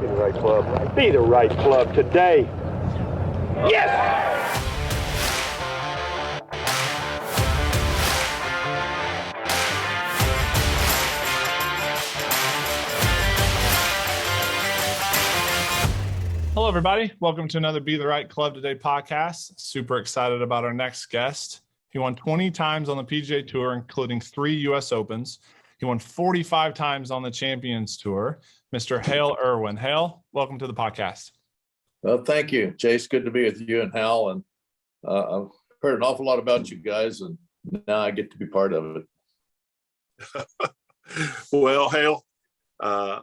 Be the right club. Be the right club today. Yes! Hello, everybody. Welcome to another Be the Right Club Today podcast. Super excited about our next guest. He won 20 times on the PGA Tour, including 3 U.S. Opens. He won 45 times on the Champions Tour. Mr. Hale Irwin. Hale, welcome to the podcast. Well, thank you, Chase. Good to be with you and Hal. And I've heard an awful lot about you guys, and now I get to be part of it. Well, Hale, I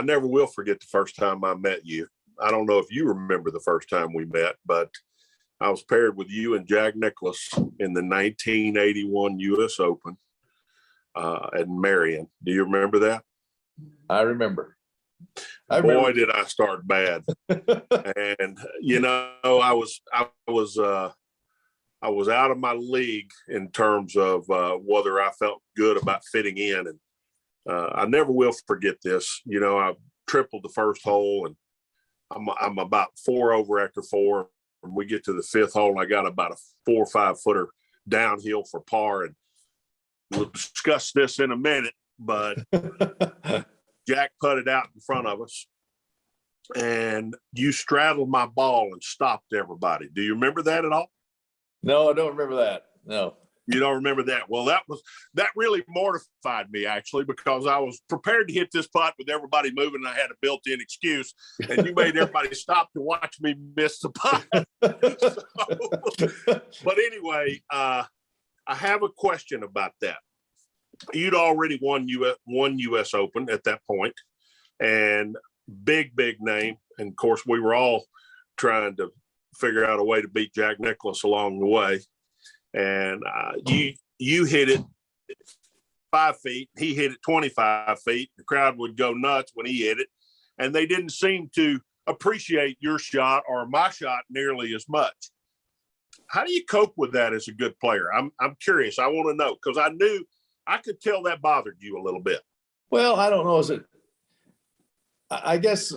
never will forget the first time I met you. I don't know if you remember the first time we met, but I was paired with you and Jack Nicklaus in the 1981 U.S. Open at Marion. Do you remember that? I remember. Boy, did I start bad. And, you know, I was out of my league in terms of whether I felt good about fitting in. And I never will forget this. You know, I tripled the first hole, and I'm about 4 over after 4. And we get to the 5th hole, and I got about a 4 or 5 footer downhill for par. And we'll discuss this in a minute, but Jack putted out in front of us, and you straddled my ball and stopped everybody. Do you remember that at all? No, I don't remember that. No. You don't remember that? Well, that really mortified me, actually, because I was prepared to hit this putt with everybody moving, and I had a built-in excuse, and you made everybody stop to watch me miss the putt. But anyway, I have a question about that. You'd already won U.S. Open at that point, and big name. And of course, we were all trying to figure out a way to beat Jack Nicklaus along the way. And you hit it 5 feet. He hit it 25 feet. The crowd would go nuts when he hit it, and they didn't seem to appreciate your shot or my shot nearly as much. How do you cope with that as a good player? I'm curious. I want to know, because I could tell that bothered you a little bit. Well, I don't know. I guess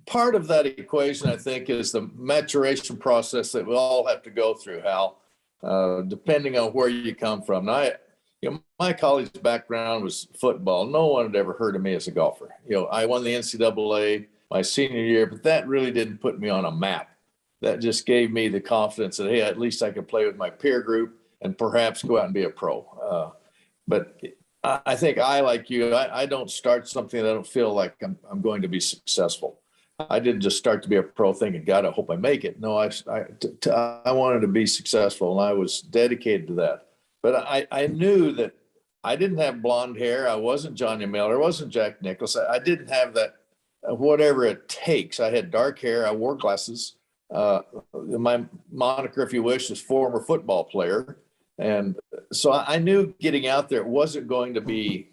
part of that equation, I think, is the maturation process that we all have to go through, Hal, depending on where you come from. Now, my college background was football. No one had ever heard of me as a golfer. I won the NCAA my senior year, but that really didn't put me on a map. That just gave me the confidence that, hey, at least I could play with my peer group and perhaps go out and be a pro. But I think like you, I don't start something that I don't feel like I'm going to be successful. I didn't just start to be a pro thinking, God, I hope I make it. No, I wanted to be successful, and I was dedicated to that. But I knew that I didn't have blonde hair. I wasn't Johnny Miller. I wasn't Jack Nicklaus. I didn't have that, whatever it takes. I had dark hair. I wore glasses. My moniker, if you wish, is former football player. And so I knew getting out there, it wasn't going to be,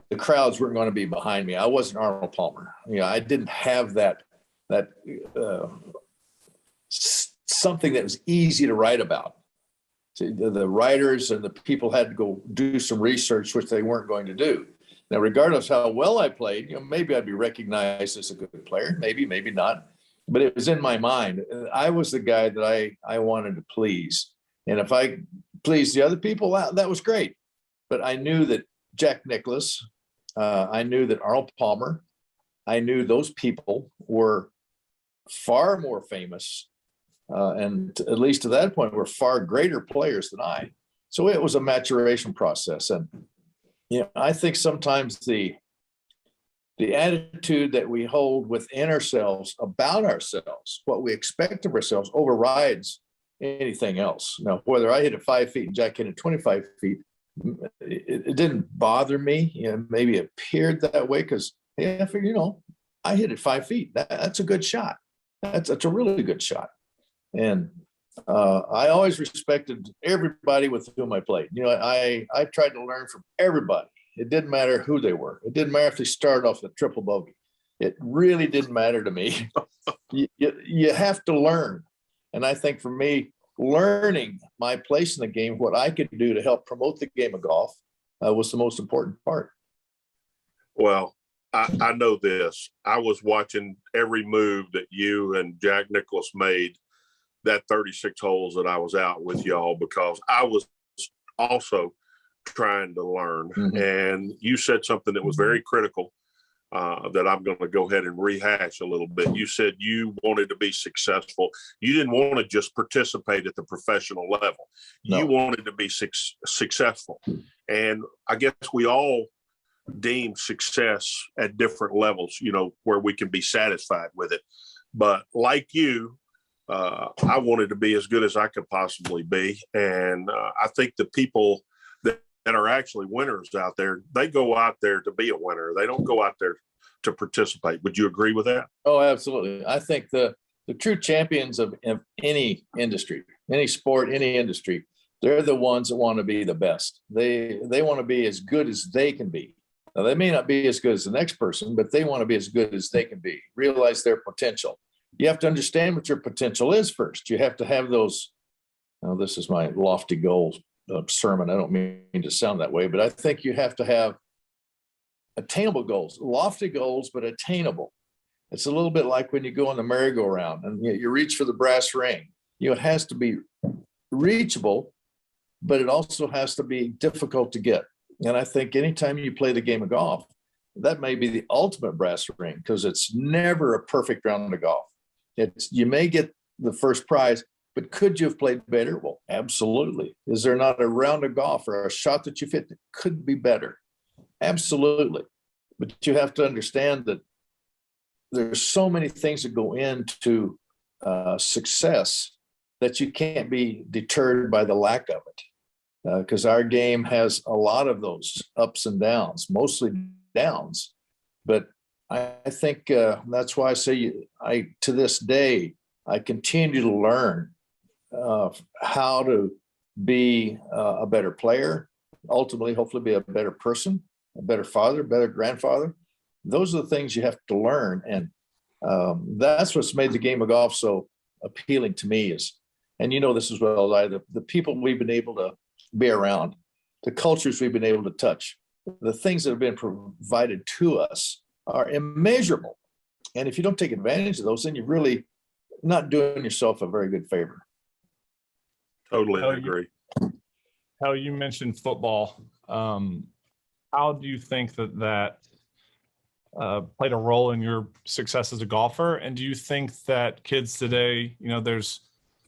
the crowds weren't going to be behind me. I wasn't Arnold Palmer. I didn't have that something that was easy to write about. So the writers and the people had to go do some research, which they weren't going to do. Now, regardless of how well I played, maybe I'd be recognized as a good player, maybe not. But it was in my mind. I was the guy that I wanted to please. And if I pleased the other people, that was great. But I knew that Jack Nicklaus, I knew that Arnold Palmer, I knew those people were far more famous, and at least to that point, were far greater players than I. So it was a maturation process. And I think sometimes the attitude that we hold within ourselves about ourselves, what we expect of ourselves, overrides anything else. Now, whether I hit it 5 feet and Jack hit it 25 feet, it didn't bother me. Maybe it appeared that way because, I figured, I hit it 5 feet. That's a good shot. That's a really good shot. And I always respected everybody with whom I played. I tried to learn from everybody. It didn't matter who they were. It didn't matter if they started off with a triple bogey. It really didn't matter to me. You have to learn. And I think for me, learning my place in the game, what I could do to help promote the game of golf was the most important part. Well, I know this. I was watching every move that you and Jack Nicklaus made that 36 holes that I was out with y'all, because I was also trying to learn. Mm-hmm. And you said something that was very critical that I'm going to go ahead and rehash a little bit. You said you wanted to be successful. You didn't want to just participate at the professional level. No. You wanted to be successful. And I guess we all deem success at different levels, you know, where we can be satisfied with it. But like you, I wanted to be as good as I could possibly be. And I think the people that are actually winners out there, they go out there to be a winner. They don't go out there to participate. Would you agree with that? Oh, absolutely. I think the true champions of any industry, any sport, any industry, they're the ones that want to be the best. They want to be as good as they can be. Now, they may not be as good as the next person, but they want to be as good as they can be, realize their potential. You have to understand what your potential is first. You have to have those. Now, this is my lofty goals sermon. I don't mean to sound that way, but I think you have to have attainable goals, lofty goals, but attainable. It's a little bit like when you go on the merry-go-round and you reach for the brass ring. You know, it has to be reachable, but it also has to be difficult to get. And I think anytime you play the game of golf, that may be the ultimate brass ring, because it's never a perfect round of golf. You may get the first prize, but could you have played better? Well, absolutely. Is there not a round of golf or a shot that you hit that could be better? Absolutely. But you have to understand that there's so many things that go into success that you can't be deterred by the lack of it. Because our game has a lot of those ups and downs, mostly downs. But I think that's why I say to this day, I continue to learn how to be a better player, ultimately, hopefully be a better person, a better father, better grandfather. Those are the things you have to learn. And that's what's made the game of golf so appealing to me is, and you know this as well as I, the people we've been able to be around, the cultures we've been able to touch, the things that have been provided to us are immeasurable. And if you don't take advantage of those, then you're really not doing yourself a very good favor. Totally agree. How you mentioned football. How do you think that played a role in your success as a golfer? And do you think that kids today, you know, there's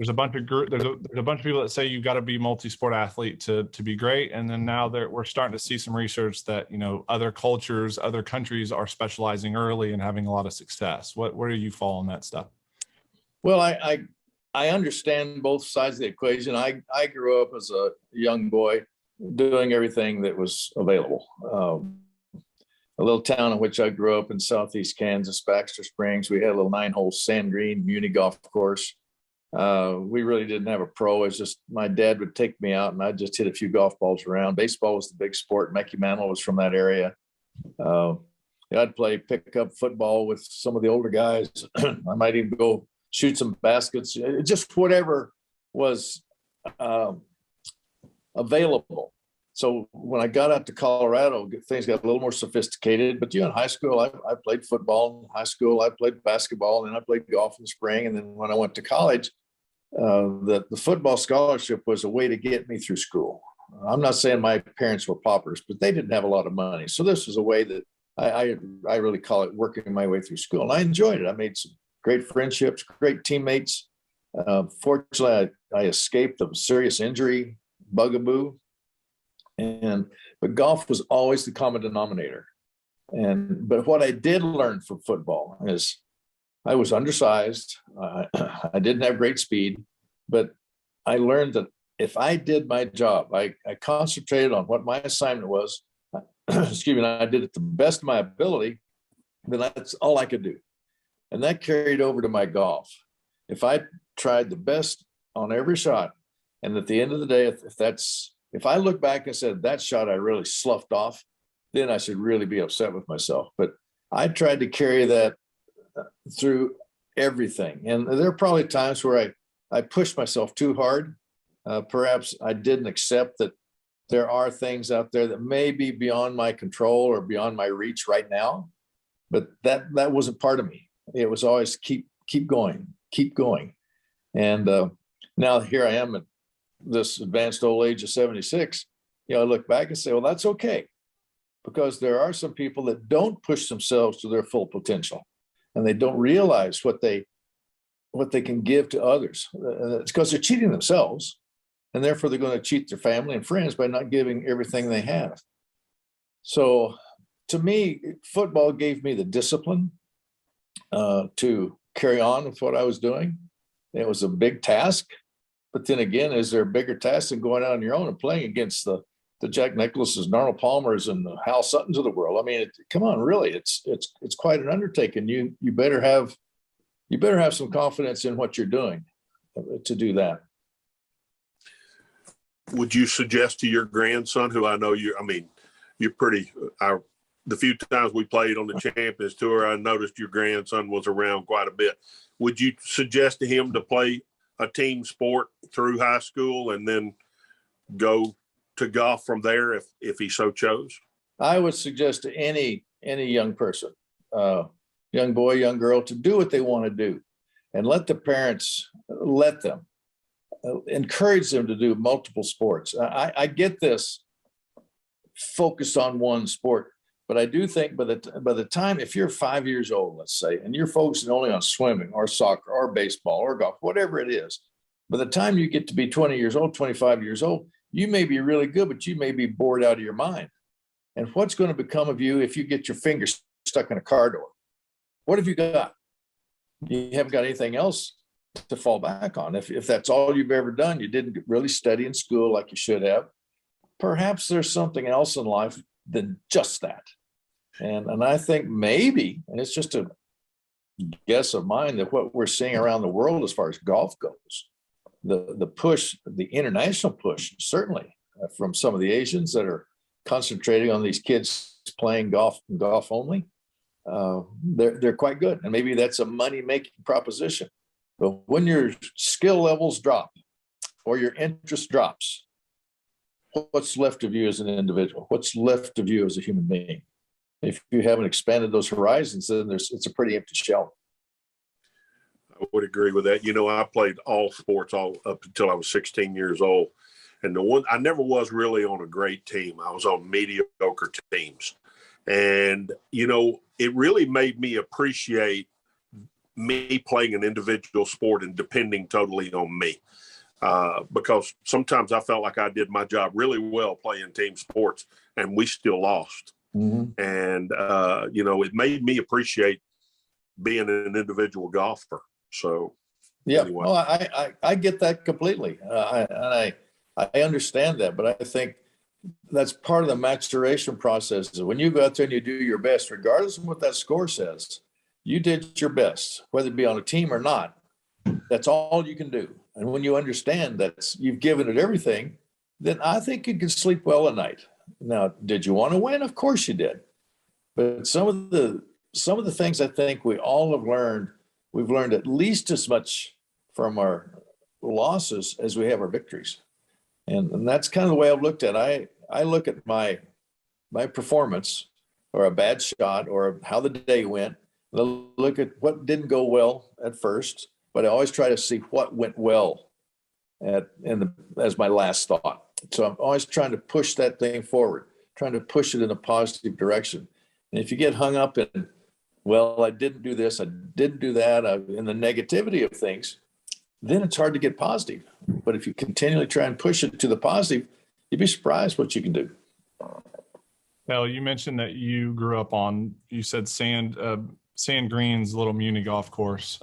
a bunch of there's a bunch of people that say you've got to be a multi-sport athlete to be great, and then now we're starting to see some research that, you know, other cultures, other countries are specializing early and having a lot of success. Where do you fall on that stuff? Well, I understand both sides of the equation. I grew up as a young boy doing everything that was available. A little town in which I grew up in southeast Kansas, Baxter Springs, we had a little 9-hole sand green muni golf course. We really didn't have a pro. It's just my dad would take me out and I'd just hit a few golf balls around. Baseball was the big sport. Mecky Mantle was from that area. I'd play pickup football with some of the older guys. I might even go shoot some baskets, just whatever was available. So when I got out to Colorado, things got a little more sophisticated. But in high school, I played football. In high school, I played basketball, and I played golf in the spring. And then when I went to college, the football scholarship was a way to get me through school. I'm not saying my parents were paupers, but they didn't have a lot of money. So this was a way that I really call it working my way through school. And I enjoyed it. I made some great friendships, great teammates. Fortunately, I escaped a serious injury bugaboo. But golf was always the common denominator. But what I did learn from football is I was undersized. I didn't have great speed, but I learned that if I did my job, I concentrated on what my assignment was. Excuse me, and I did it to the best of my ability, then that's all I could do. And that carried over to my golf. If I tried the best on every shot, and at the end of the day, if I look back and said that shot I really sloughed off, then I should really be upset with myself. But I tried to carry that through everything. And there are probably times where I pushed myself too hard. Perhaps I didn't accept that there are things out there that may be beyond my control or beyond my reach right now. but that wasn't part of me. It was always keep going. And now here I am at this advanced old age of 76. I look back and say, well, that's okay, because there are some people that don't push themselves to their full potential, and they don't realize what they can give to others. It's because they're cheating themselves, and therefore they're going to cheat their family and friends by not giving everything they have. So to me, football gave me the discipline to carry on with what I was doing. It was a big task, but then again, is there a bigger task than going out on your own and playing against the Jack Nicklaus's, Arnold Palmer's, and the Hal Suttons of the world? I mean, come on, really, it's quite an undertaking. You better have some confidence in what you're doing to do that. Would you suggest to your grandson, who I know you're pretty, the few times we played on the Champions Tour, I noticed your grandson was around quite a bit. Would you suggest to him to play a team sport through high school and then go to golf from there if he so chose? I would suggest to any young person, young boy, young girl, to do what they want to do, and let the parents encourage them to do multiple sports. I get this focused on one sport, but I do think by the time, if you're 5 years old, let's say, and you're focusing only on swimming or soccer or baseball or golf, whatever it is, by the time you get to be 20 years old, 25 years old, you may be really good, but you may be bored out of your mind. And what's going to become of you if you get your fingers stuck in a car door? What have you got? You haven't got anything else to fall back on. If that's all you've ever done, you didn't really study in school like you should have, perhaps there's something else in life than just that. And I think maybe, and it's just a guess of mine, that what we're seeing around the world as far as golf goes, the push, the international push, certainly from some of the Asians that are concentrating on these kids playing golf and golf only, they're quite good. And maybe that's a money-making proposition. But when your skill levels drop or your interest drops, what's left of you as an individual? What's left of you as a human being? If you haven't expanded those horizons, then it's a pretty empty shell. I would agree with that. I played all sports all up until I was 16 years old. And I never was really on a great team. I was on mediocre teams. And, it really made me appreciate me playing an individual sport and depending totally on me. Because sometimes I felt like I did my job really well playing team sports, and we still lost. Mm-hmm. And, it made me appreciate being an individual golfer. So, yeah, anyway. Well, I get that completely. I understand that, but I think that's part of the maturation process. Is when you go out there and you do your best, regardless of what that score says, you did your best, whether it be on a team or not. That's all you can do. And when you understand that you've given it everything, then I think you can sleep well at night. Now, did you want to win? Of course you did. But some of the things I think we all have learned, we've learned at least as much from our losses as we have our victories. And that's kind of the way I've looked at it. I look at my performance or a bad shot or how the day went. I look at what didn't go well at first, but I always try to see what went well as my last thought. So I'm always trying to push that thing forward, trying to push it in a positive direction. And if you get hung up in, well, I didn't do this, I didn't do that, in the negativity of things, then it's hard to get positive. But if you continually try and push it to the positive, you'd be surprised what you can do. Hale, you mentioned that you grew up on, you said Sand Green's little Muni golf course.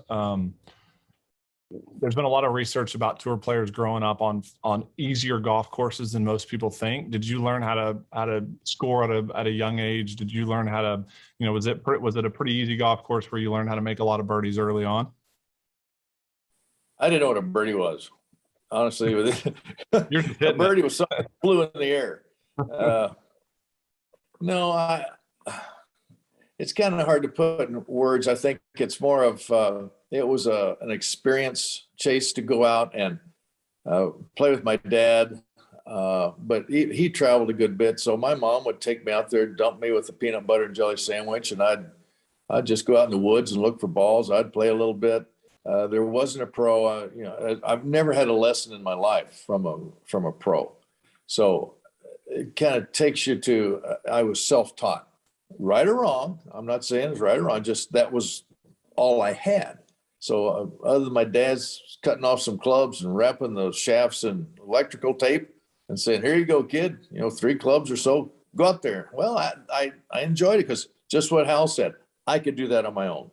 There's been a lot of research about tour players growing up on easier golf courses than most people think. Did you learn how to score at a young age? Did you learn how to, was it a pretty easy golf course where you learned how to make a lot of birdies early on? I didn't know what a birdie was, honestly. A birdie was something that flew in the air. No, it's kind of hard to put in words. I think it's more of it was an experience, Chase, to go out and play with my dad. But he traveled a good bit, so my mom would take me out there, dump me with a peanut butter and jelly sandwich, and I'd just go out in the woods and look for balls. I'd play a little bit. There wasn't a pro. I've never had a lesson in my life from a pro. So it kind of takes you to, I was self-taught, right or wrong. I'm not saying it's right or wrong, just that was all I had. So other than my dad's cutting off some clubs and wrapping the shafts in electrical tape and saying, here you go, kid, 3 clubs or so, go out there. Well, I enjoyed it because just what Hal said, I could do that on my own.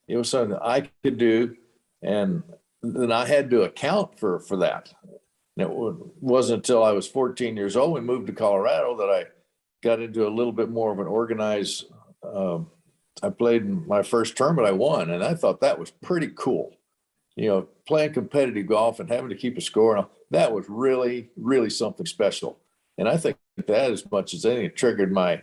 It was something that I could do. And then I had to account for that. And it wasn't until I was 14 years old, we moved to Colorado, that I got into a little bit more of an organized, I played in my first tournament, I won, and I thought that was pretty cool. Playing competitive golf and having to keep a score, that was really, really something special. And I think that, as much as anything, it triggered my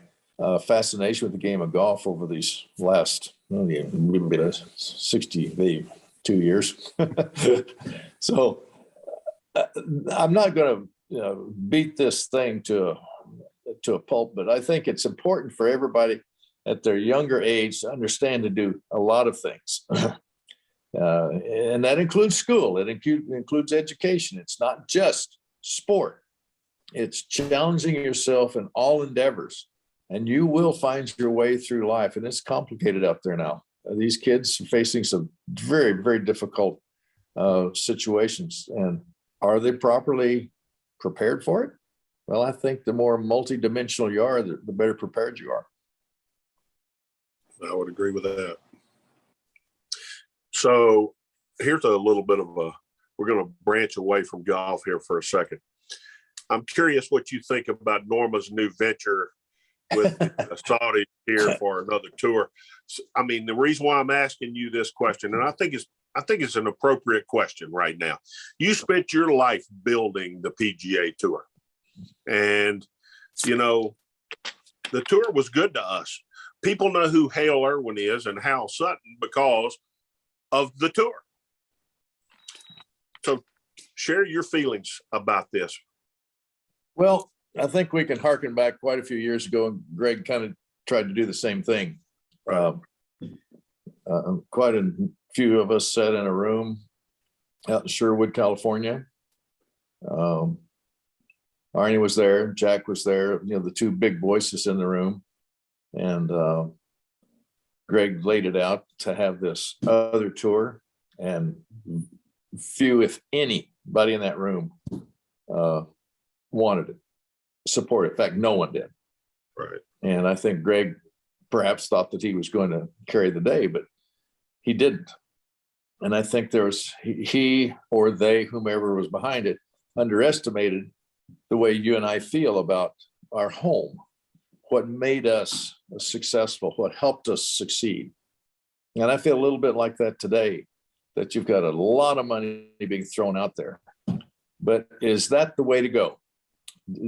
fascination with the game of golf over these last 62 years. So I'm not going to beat this thing to a pulp, but I think it's important for everybody at their younger age to understand to do a lot of things. And that includes school. It includes education. It's not just sport. It's challenging yourself in all endeavors, and you will find your way through life. And it's complicated out there now. These kids are facing some very, very difficult situations. And are they properly prepared for it? Well, I think the more multidimensional you are, the better prepared you are. I would agree with that. So here's a little bit of we're going to branch away from golf here for a second. I'm curious what you think about Norma's new venture with the Saudis here for another tour. I mean, the reason why I'm asking you this question, and I think it's an appropriate question right now. You spent your life building the PGA Tour, and the tour was good to us. People know who Hale Irwin is and Hal Sutton because of the tour. So share your feelings about this. Well, I think we can harken back quite a few years ago, and Greg kind of tried to do the same thing. Quite a few of us sat in a room out in Sherwood, California. Arnie was there, Jack was there, the 2 big voices in the room. And Greg laid it out to have this other tour, and few, if anybody in that room, wanted it, support it. In fact, no one did. Right. And I think Greg perhaps thought that he was going to carry the day, but he didn't. And I think he or they, whomever was behind it, underestimated the way you and I feel about our home, what made us successful, what helped us succeed. And I feel a little bit like that today, that you've got a lot of money being thrown out there. But is that the way to go?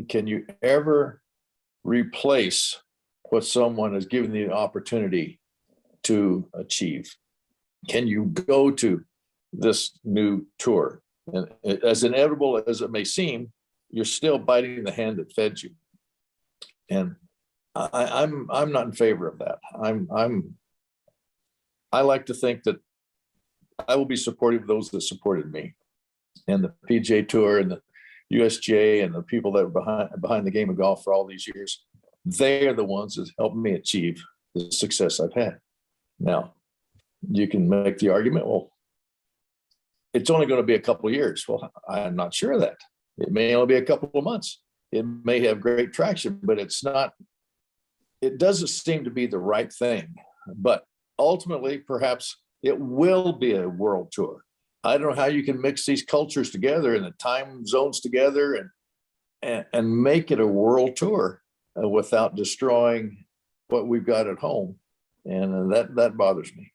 Can you ever replace what someone has given you the opportunity to achieve? Can you go to this new tour? And as inevitable as it may seem, you're still biting the hand that fed you. And I'm not in favor of that. I like to think that I will be supportive of those that supported me, and the PGA Tour and the USGA and the people that were behind the game of golf for all these years. They are the ones that helped me achieve the success I've had. Now, you can make the argument, well, it's only going to be a couple of years. Well, I'm not sure of that. It may only be a couple of months. It may have great traction, but it doesn't seem to be the right thing. But ultimately, perhaps it will be a world tour. I don't know how you can mix these cultures together and the time zones together and make it a world tour without destroying what we've got at home. And that bothers me.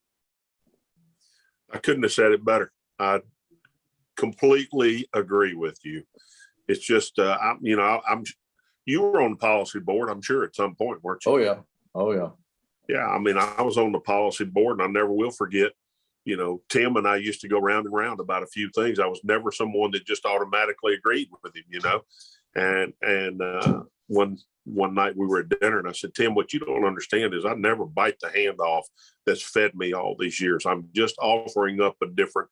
I couldn't have said it better. I completely agree with you. It's just, you were on the policy board, I'm sure, at some point, weren't you? Oh, yeah. Oh, yeah. Yeah. I mean, I was on the policy board, and I never will forget, Tim and I used to go round and round about a few things. I was never someone that just automatically agreed with him, one night we were at dinner, and I said, Tim, what you don't understand is I never bite the hand off that's fed me all these years. I'm just offering up a different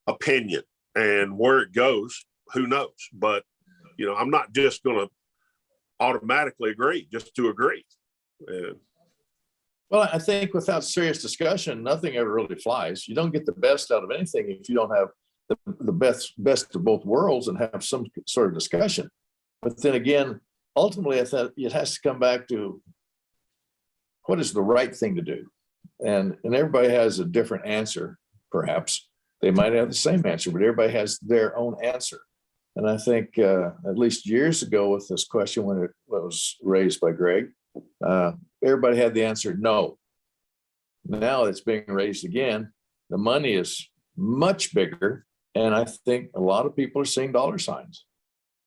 opinion, and where it goes, who knows? But, I'm not just going to automatically agree just to agree. Well, I think without serious discussion, nothing ever really flies. You don't get the best out of anything if you don't have the best of both worlds and have some sort of discussion. But then again, ultimately, I thought it has to come back to what is the right thing to do. And everybody has a different answer, perhaps. They might have the same answer, but everybody has their own answer. And I think at least years ago with this question, when it was raised by Greg, everybody had the answer no. Now it's being raised again. The money is much bigger. And I think a lot of people are seeing dollar signs.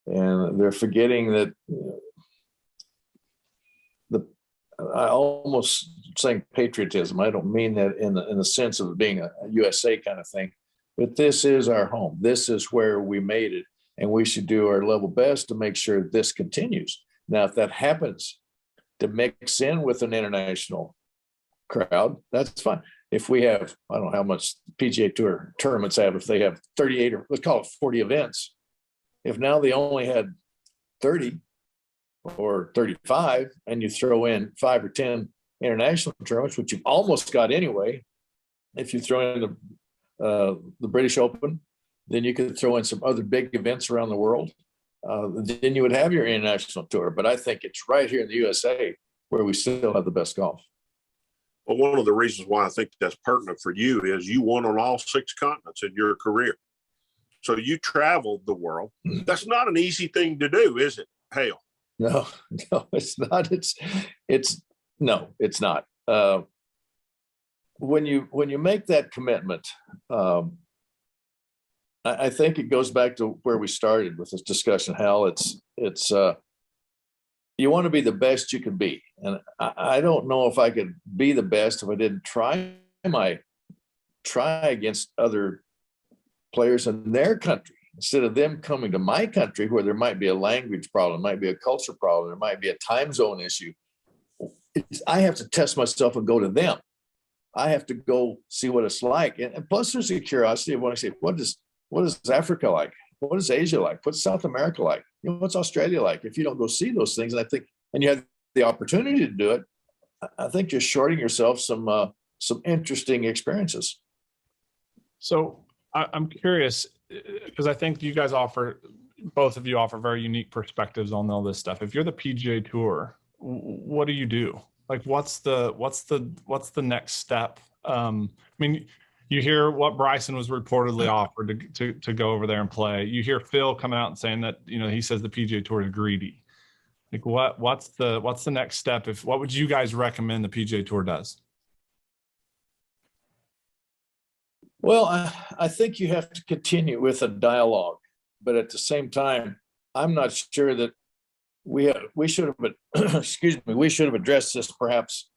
And they're forgetting that I almost saying patriotism. I don't mean that in the sense of being a USA kind of thing, but this is our home. This is where we made it. And we should do our level best to make sure this continues. Now, if that happens to mix in with an international crowd, that's fine. If we have, I don't know how much PGA Tour tournaments have, if they have 38 or let's call it 40 events, if now they only had 30 or 35 and you throw in 5 or 10 international tournaments, which you've almost got anyway, if you throw in the British Open, then you could throw in some other big events around the world. Then you would have your international tour. But I think it's right here in the USA where we still have the best golf. Well, one of the reasons why I think that's pertinent for you is you won on all 6 continents in your career. So you traveled the world. That's not an easy thing to do, is it, Hale? No, it's not. It's not. When you make that commitment, I think it goes back to where we started with this discussion, Hal. It's you want to be the best you can be. And I don't know if I could be the best if I didn't try against other players in their country, instead of them coming to my country where there might be a language problem, might be a culture problem, there might be a time zone issue. I have to test myself and go to them. I have to go see what it's like. And plus there's a curiosity of when I say, what is Africa like? What is Asia like? What's South America like? What's Australia like? If you don't go see those things, and I think, and you have the opportunity to do it, I think you're shorting yourself some interesting experiences. So I'm curious, because I think you guys both of you offer very unique perspectives on all this stuff. If you're the PGA Tour, what do you do? Like, what's the next step? I mean, you hear what Bryson was reportedly offered to go over there and play. You hear Phil coming out and saying that, he says the PGA Tour is greedy. Like, what's the next step? What would you guys recommend the PGA Tour does? Well, I think you have to continue with a dialogue, but at the same time, I'm not sure that we should have, excuse me, we should have addressed this perhaps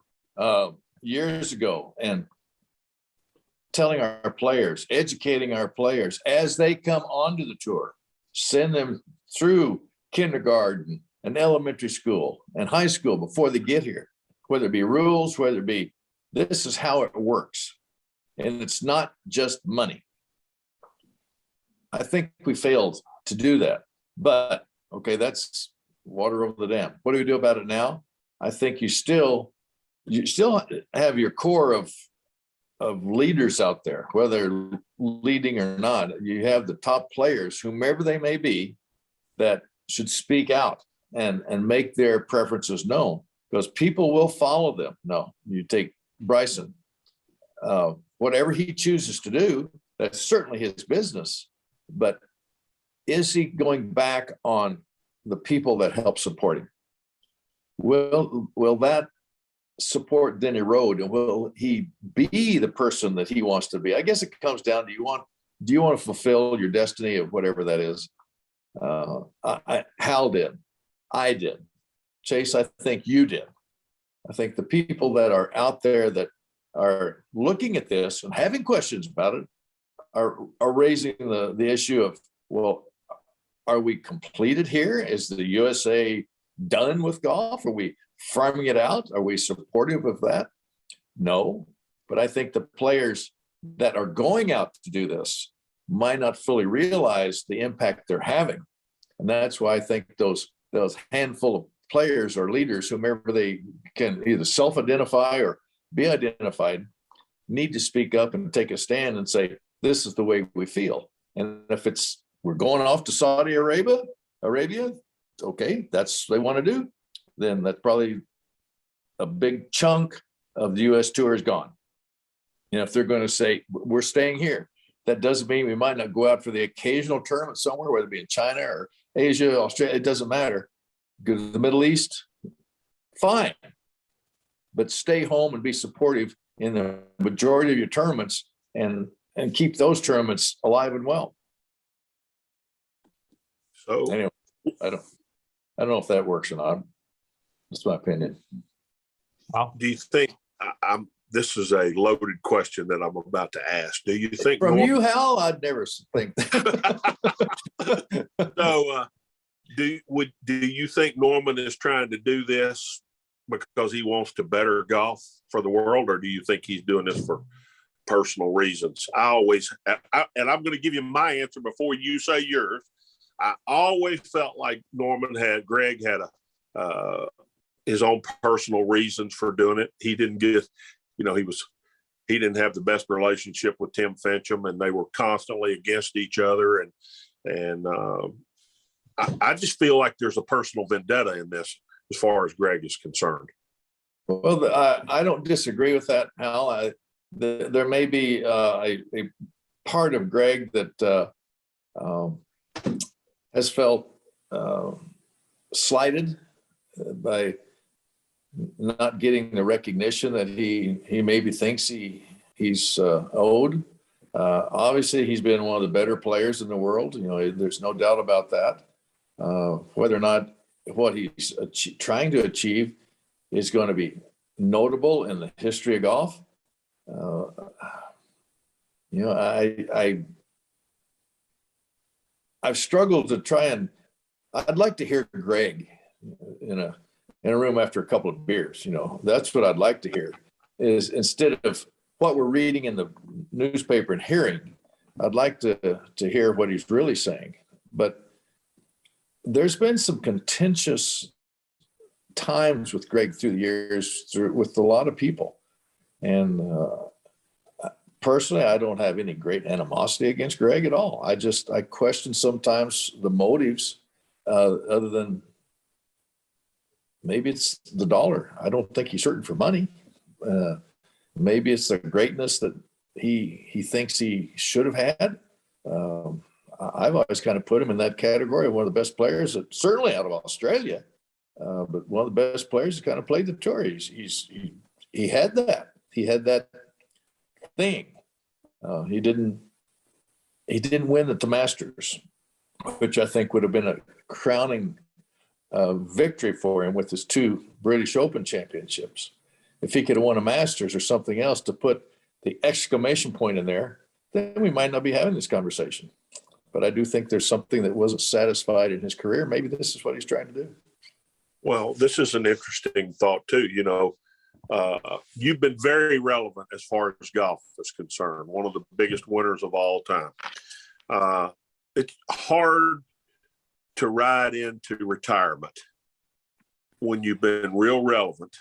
years ago, and telling our players, educating our players as they come onto the tour, send them through kindergarten and elementary school and high school before they get here, whether it be rules, whether it be, this is how it works. And it's not just money. I think we failed to do that, but okay, that's water over the dam. What do we do about it now? I think you still have your core of leaders out there, whether leading or not. You have the top players, whomever they may be, that should speak out and make their preferences known, because people will follow them. No, you take Bryson, whatever he chooses to do, that's certainly his business. But is he going back on the people that help support him? Will that support then erode, and will he be the person that he wants to be? I guess it comes down to, do you want to fulfill your destiny of whatever that is? Hal did. I did. Chase, I think you did. I think the people that are out there that are looking at this and having questions about it are raising the issue of, well, are we completed here? Is the USA done with golf? Are we farming it out? Are we supportive of that? No, but I think the players that are going out to do this might not fully realize the impact they're having. And that's why I think those handful of players or leaders, whomever they can either self-identify or be identified, need to speak up and take a stand and say, this is the way we feel. And if we're going off to Saudi Arabia, okay, that's what they want to do, then that's probably a big chunk of the U.S. Tour is gone. If they're going to say, we're staying here, that doesn't mean we might not go out for the occasional tournament somewhere, whether it be in China or Asia, Australia, it doesn't matter. Go to the Middle East, fine. But stay home and be supportive in the majority of your tournaments and keep those tournaments alive and well. So anyway, I don't know if that works or not. That's my opinion. Wow. do you think this is a loaded question that I'm about to ask. Do you think From you, Hal, I'd never think that. So do you think Norman is trying to do this because he wants to better golf for the world, or do you think he's doing this for personal reasons? And I'm going to give you my answer before you say yours. I always felt like Greg had his own personal reasons for doing it. He didn't get, he didn't have the best relationship with Tim Fincham, and they were constantly against each other. And I just feel like there's a personal vendetta in this as far as Greg is concerned. Well, I don't disagree with that, Hal. There may be a part of Greg that has felt slighted by not getting the recognition that he maybe thinks he's owed. Obviously, he's been one of the better players in the world. There's no doubt about that. Whether or not what he's trying to achieve is going to be notable in the history of golf, I've struggled to try and. I'd like to hear Greg in a room after a couple of beers. That's what I'd like to hear. Is instead of what we're reading in the newspaper and hearing, I'd like to hear what he's really saying. But there's been some contentious times with Greg through the years with a lot of people. And personally, I don't have any great animosity against Greg at all. I question sometimes the motives other than maybe it's the dollar. I don't think he's hurting for money. Maybe it's the greatness that he thinks he should have had. I've always kind of put him in that category of one of the best players, certainly out of Australia, but one of the best players who kind of played the tour. He had that. He had that thing. He didn't win at the Masters, which I think would have been a crowning victory for him with his 2 British Open championships. If he could have won a Masters or something else to put the exclamation point in there, then we might not be having this conversation. But I do think there's something that wasn't satisfied in his career. Maybe this is what he's trying to do. Well, this is an interesting thought too. You've been very relevant as far as golf is concerned. One of the biggest winners of all time. It's hard to ride into retirement when you've been real relevant,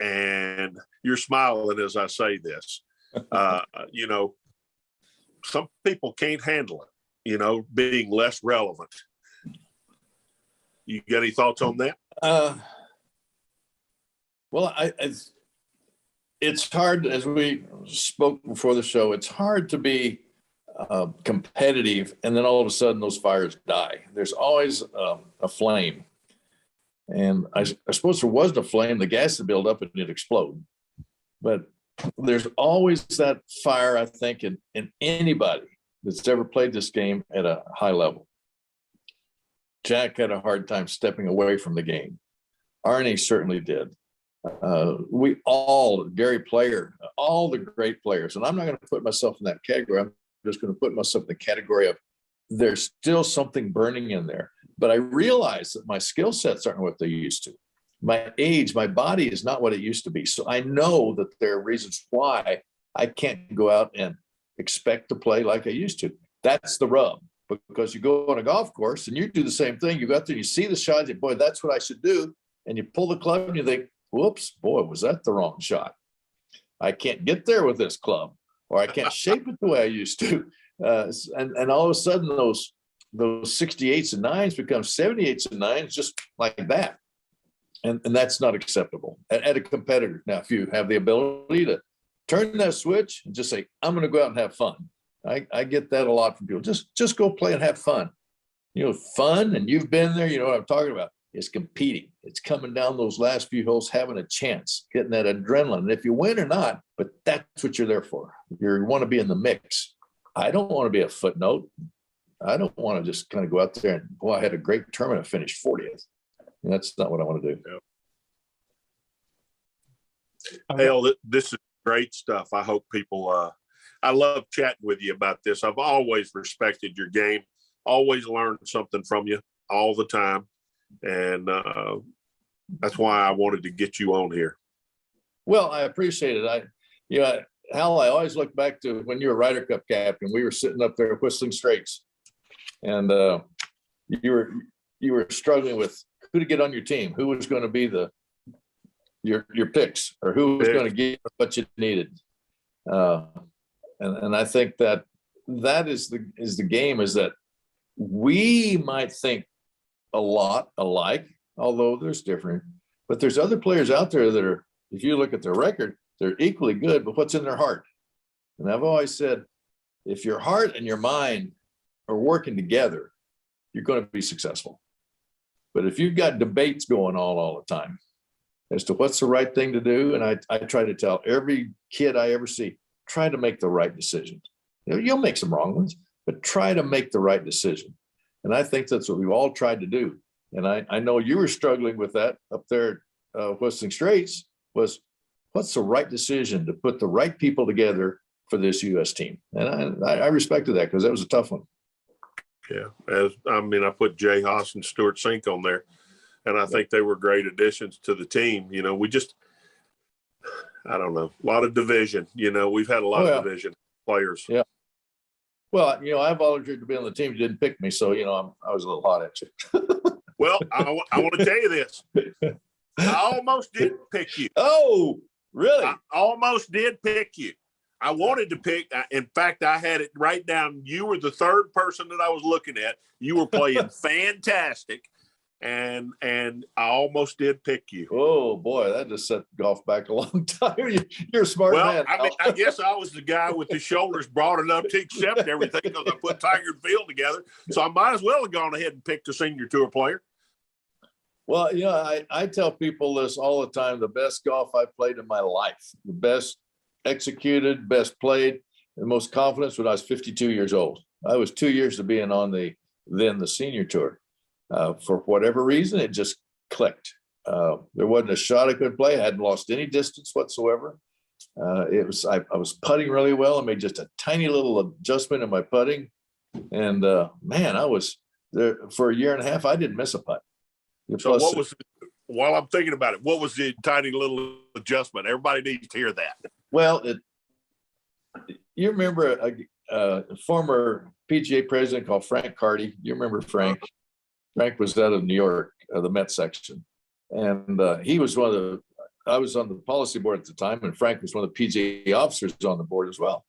and you're smiling as I say this. Some people can't handle it. Being less relevant. You got any thoughts on that? Well, it's hard, as we spoke before the show, it's hard to be competitive and then all of a sudden those fires die. There's always a flame. And I suppose there wasn't a flame, the gas would build up and it'd explode. But there's always that fire, I think, in anybody that's ever played this game at a high level. Jack had a hard time stepping away from the game. Arnie certainly did. We all, Gary Player, all the great players, and I'm not going to put myself in that category. I'm just going to put myself in the category of there's still something burning in there. But I realize that my skill sets aren't what they used to. My age, my body is not what it used to be. So I know that there are reasons why I can't go out and expect to play like I used to. That's the rub, because you go on a golf course and you do the same thing. You go out there, you see the shot, you, boy, that's what I should do. And you pull the club and you think, whoops, boy, was that the wrong shot? I can't get there with this club, or I can't shape it the way I used to. And all of a sudden those 68s and 9s become 78s and 9s just like that. And that's not acceptable at a competitor. Now, if you have the ability to turn that switch and just say, I'm going to go out and have fun. I get that a lot from people. Just go play and have fun. You know, fun, and you've been there, you know what I'm talking about. It's competing. It's coming down those last few holes, having a chance, getting that adrenaline. And if you win or not, but that's what you're there for. You want to be in the mix. I don't want to be a footnote. I don't want to just kind of go out there and, boy, I had a great tournament, I finished 40th. And that's not what I want to do. Hale, this is great stuff. I hope people, I love chatting with you about this. I've always respected your game, always learned something from you all the time. And that's why I wanted to get you on here. Well, I appreciate it. Hal, I always look back to when you were Ryder Cup captain. We were sitting up there whistling straights, and you were struggling with who to get on your team, who was going to be your picks, or who was going to get what you needed. And I think that is the game, is that we might think a lot alike, although there's different, but there's other players out there that are, if you look at their record, they're equally good, but what's in their heart? And I've always said, if your heart and your mind are working together, you're going to be successful. But if you've got debates going on all the time as to what's the right thing to do, and I try to tell every kid I ever see, try to make the right decision. You'll make some wrong ones, but try to make the right decision. And I think that's what we've all tried to do. And I know you were struggling with that up there at Whistling Straits, was what's the right decision to put the right people together for this U.S. team? And I respected that, because that was a tough one. Yeah. I put Jay Haas and Stuart Sink on there, and I think they were great additions to the team. You know, I don't know, a lot of division. You know, we've had a lot of division players. Yeah. Well, I volunteered to be on the team. You didn't pick me, so, I was a little hot at you. Well, I want to tell you this. I almost did pick you. Oh, really? I almost did pick you. I wanted to pick. In fact, I had it right down. You were the third person that I was looking at. You were playing fantastic. And I almost did pick you. Oh boy, that just set golf back a long time. You're a smart man. I guess I was the guy with the shoulders broad enough to accept everything, because I put Tiger and Phil together. So I might as well have gone ahead and picked a senior tour player. Well, I tell people this all the time: the best golf I've played in my life, the best executed, best played, the most confidence, when I was 52 years old. I was 2 years to being on the senior tour. For whatever reason, it just clicked. There wasn't a shot I could play. I hadn't lost any distance whatsoever. I was putting really well. I made just a tiny little adjustment in my putting. And man, I was there for a year and a half. I didn't miss a putt. So while I'm thinking about it, what was the tiny little adjustment? Everybody needs to hear that. Well, you remember a former PGA president called Frank Carty? You remember Frank? Frank was out of New York, the Met section. And he was I was on the policy board at the time, and Frank was one of the PGA officers on the board as well.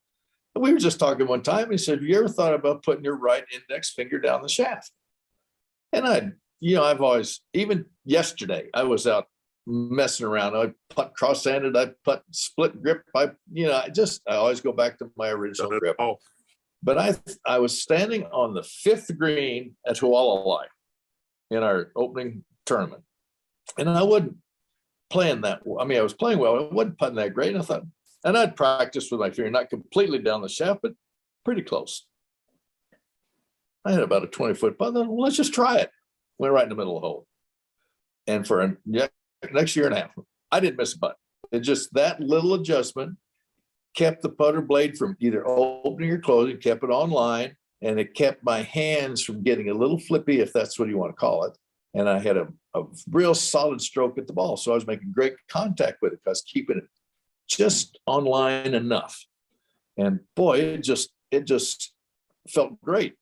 And we were just talking one time, and he said, have you ever thought about putting your right index finger down the shaft? And I've always, even yesterday, I was out messing around. I putt cross-handed, I putt split grip. I always go back to my original grip. But I was standing on the 5th green at Huala in our opening tournament. And I wasn't playing that well. I was playing well. I wasn't putting that great. And I thought, and I'd practiced with my finger, not completely down the shaft, but pretty close. I had about a 20-foot putt. I thought, well, let's just try it. Went right in the middle of the hole. And for next year and a half, I didn't miss a putt. It just, that little adjustment kept the putter blade from either opening or closing, kept it on line. and it kept my hands from getting a little flippy, if that's what you want to call it. And I had a real solid stroke at the ball. So I was making great contact with it because keeping it just on line enough. And boy, it just felt great.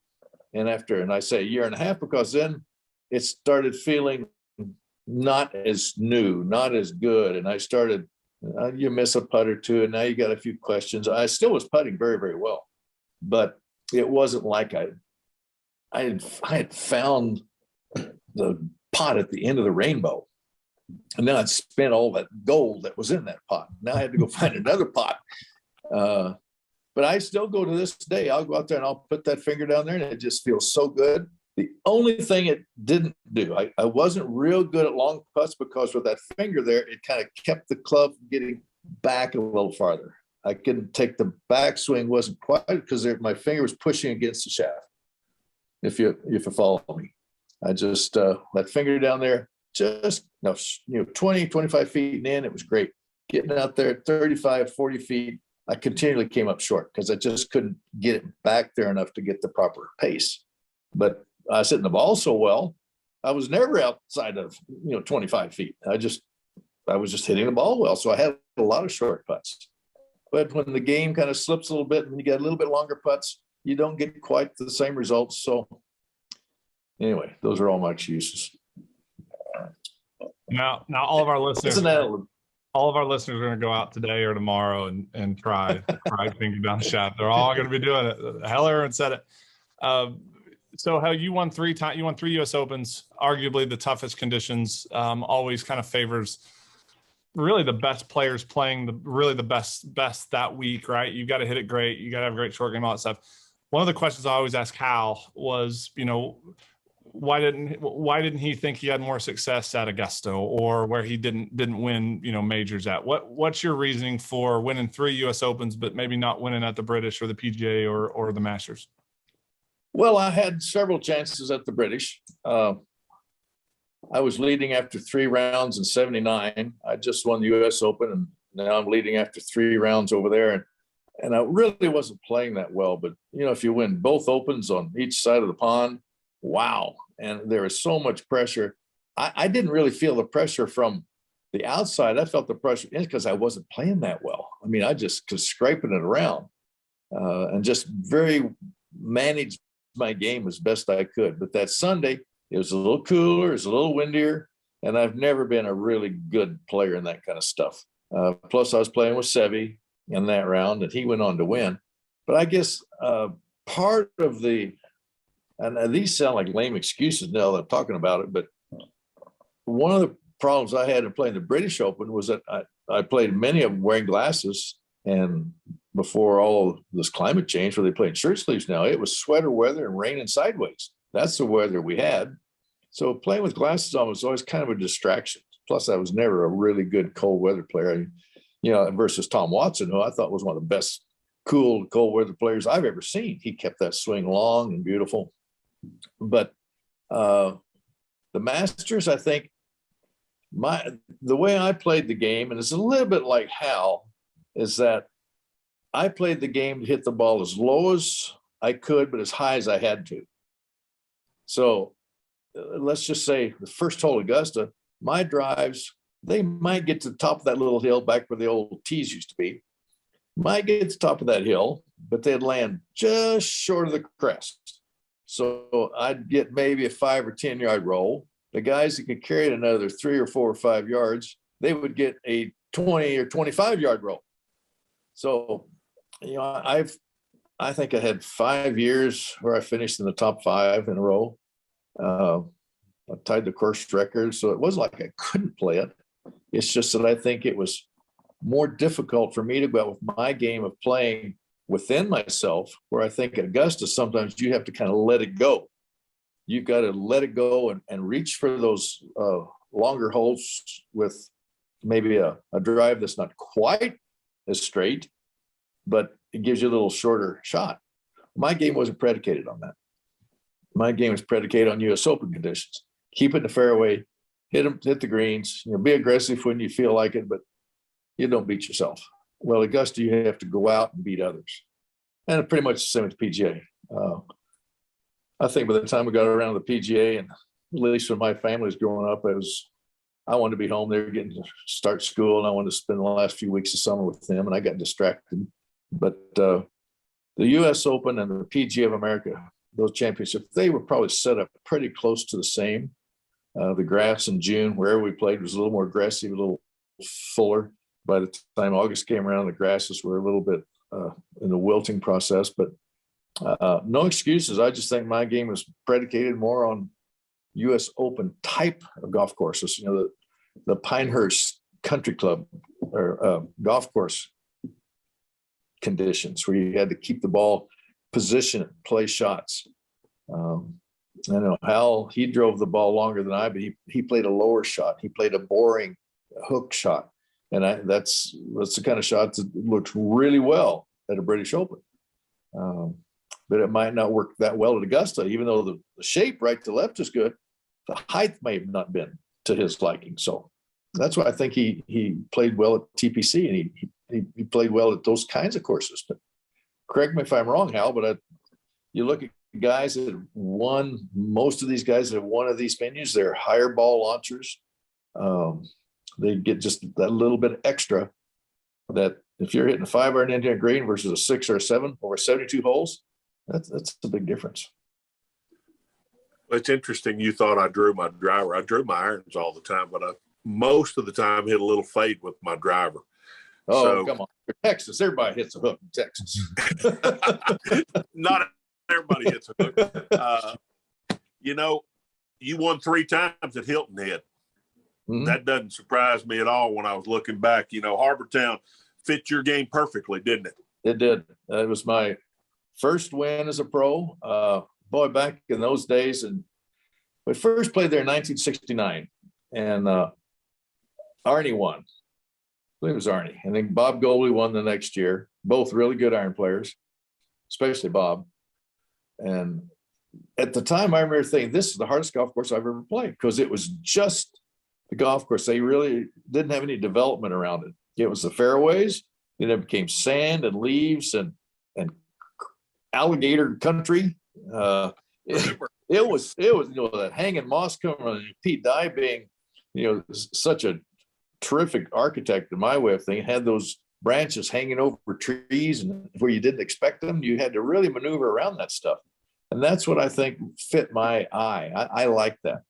And I say a year and a half, because then it started feeling not as new, not as good. And I started, you miss a putt or two, and now you got a few questions. I still was putting very, very well, but it wasn't like I had found the pot at the end of the rainbow. And then I'd spent all that gold that was in that pot. Now I had to go find another pot. But I still go to this day. I'll go out there and I'll put that finger down there, and it just feels so good. The only thing it didn't do, I wasn't real good at long putts, because with that finger there, it kind of kept the club from getting back a little farther. I couldn't take the backswing, wasn't quite, because my finger was pushing against the shaft. If you follow me, I just that finger down there, just 20, 25 feet in, it was great. Getting out there at 35, 40 feet, I continually came up short because I just couldn't get it back there enough to get the proper pace. But I was hitting the ball so well, I was never outside of 25 feet. I was just hitting the ball well, so I had a lot of short putts. But when the game kind of slips a little bit and you get a little bit longer putts, you don't get quite the same results. So anyway, those are all my excuses. Now all of our listeners, all of our listeners are going to go out today or tomorrow and try finger down the shaft. They're all going to be doing it. Hale Irwin said it. So how you won 3 times, you won 3 U.S. Opens, arguably the toughest conditions, always kind of favors really the best players playing the best that week, right? You got to hit it great. You got to have a great short game, all that stuff. One of the questions I always ask Hal was, why didn't he think he had more success at Augusta, or where he didn't win, majors at? What's your reasoning for winning 3 U.S. Opens, but maybe not winning at the British or the PGA or the Masters? Well, I had several chances at the British. I was leading after 3 rounds in '79. I just won the U.S. Open, and now I'm leading after 3 rounds over there. And I really wasn't playing that well. But, if you win both Opens on each side of the pond, wow. And there is so much pressure. I didn't really feel the pressure from the outside. I felt the pressure because I wasn't playing that well. I mean, I just was scraping it around and just very managed my game as best I could. But that Sunday, it was a little cooler, it was a little windier, and I've never been a really good player in that kind of stuff. Plus, I was playing with Seve in that round, and he went on to win. But I guess part of and these sound like lame excuses now that I'm talking about it, but one of the problems I had in playing the British Open was that I played many of them wearing glasses, and before all of this climate change where they play in shirt sleeves now, it was sweater weather and raining sideways. That's the weather we had. So playing with glasses on was always kind of a distraction. Plus, I was never a really good cold weather player, versus Tom Watson, who I thought was one of the best cool cold weather players I've ever seen. He kept that swing long and beautiful. But the Masters, I think the way I played the game, and it's a little bit like Hal, is that I played the game to hit the ball as low as I could, but as high as I had to. So let's just say the first hole Augusta, my drives, they might get to the top of that little hill back where the old tees used to be. Might get to the top of that hill, but they'd land just short of the crest. So I'd get maybe a 5 or 10 yard roll. The guys that could carry it another 3 or 4 or 5 yards, they would get a 20 or 25 yard roll. So, I think I had 5 years where I finished in the top 5 in a row. I tied the course record, so it wasn't like I couldn't play it. It's just that I think it was more difficult for me to go out with my game of playing within myself, where I think at Augusta, sometimes you have to kind of let it go. You've got to let it go and reach for those longer holes with maybe a drive that's not quite as straight, but it gives you a little shorter shot. My game wasn't predicated on that. My game was predicated on U.S. Open conditions. Keep it in the fairway, hit the greens, be aggressive when you feel like it, but you don't beat yourself. Well, Augusta, you have to go out and beat others. And pretty much the same with the PGA. I think by the time we got around to the PGA, and at least when my family was growing up, I wanted to be home. They were getting to start school, and I wanted to spend the last few weeks of summer with them, and I got distracted. But the U.S. Open and the PGA of America, those championships, they were probably set up pretty close to the same. The grass in June, wherever we played, was a little more aggressive, a little fuller. By the time August came around, the grasses were a little bit in the wilting process, but no excuses. I just think my game was predicated more on U.S. Open type of golf courses. The Pinehurst Country Club or golf course conditions where you had to keep the ball positioned, play shots. I know Hal, he drove the ball longer than I, but he played a lower shot. He played a boring hook shot. And that's the kind of shot that looks really well at a British Open. But it might not work that well at Augusta, even though the shape right to left is good. The height may have not been to his liking. So that's why I think he played well at TPC, and he played well at those kinds of courses. But correct me if I'm wrong, Hal, but you look at guys that have won, most of these guys that have won of these venues, they're higher ball launchers. They get just that little bit extra that if you're hitting a 5-iron into a green versus a 6 or a 7 over 72 holes, that's a big difference. It's interesting. You thought I drew my driver. I drew my irons all the time, but I most of the time hit a little fade with my driver. Oh, come on. Texas, everybody hits a hook in Texas. Not everybody hits a hook. You won 3 times at Hilton Head. Mm-hmm. That doesn't surprise me at all when I was looking back. Harbortown fit your game perfectly, didn't it? It did. It was my first win as a pro. Boy, back in those days, and we first played there in 1969, and Arnie won. I believe it was Arnie. And then Bob Goldie won the next year. Both really good iron players, especially Bob. And at the time, I remember thinking, this is the hardest golf course I've ever played, because it was just the golf course. They really didn't have any development around it. It was the fairways. Then it became sand and leaves and alligator country. It was that hanging moss coming on, Pete Dye being such a terrific architect in my way of thinking, had those branches hanging over trees and where you didn't expect them. You had to really maneuver around that stuff, and that's what I think fit my eye. I like that.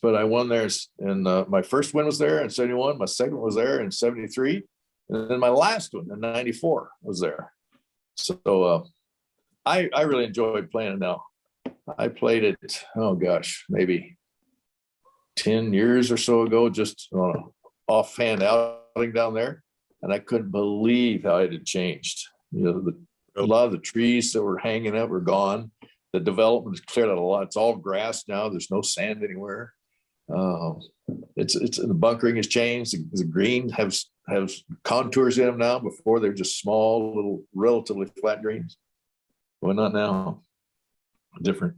But I won there, and my first win was there in 71. My second was there in 73, and then my last one in 94 was there. So I really enjoyed playing it. Now I played it, oh gosh, maybe 10 years or so ago, just on an offhand outing down there, and I couldn't believe how it had changed. A lot of the trees that were hanging out were gone. The development has cleared out a lot. It's all grass now. There's no sand anywhere. It's the bunkering has changed. The green has contours in them now. Before they're just small, little, relatively flat greens. Well, not now. Different.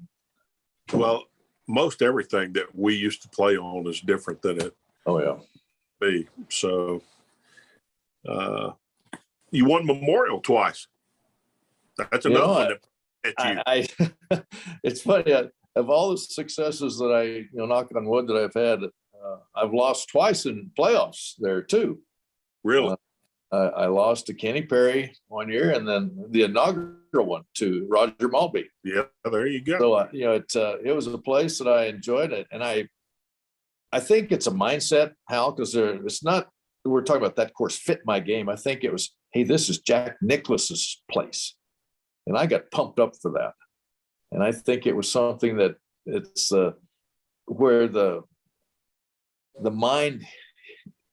Well, most everything that we used to play on is different than it. Oh yeah. Be so. You won Memorial twice. That's another one that you. It's funny. Of all the successes that I, knocking on wood, that I've had, I've lost twice in playoffs there too. Really? I lost to Kenny Perry one year, and then the inaugural one to Roger Maltby. Yeah, there you go. So it was a place that I enjoyed it, and I think it's a mindset, Hal, because it's not. We're talking about that course fit my game. I think it was, hey, this is Jack Nicklaus's place, and I got pumped up for that. And I think it was something that it's where the mind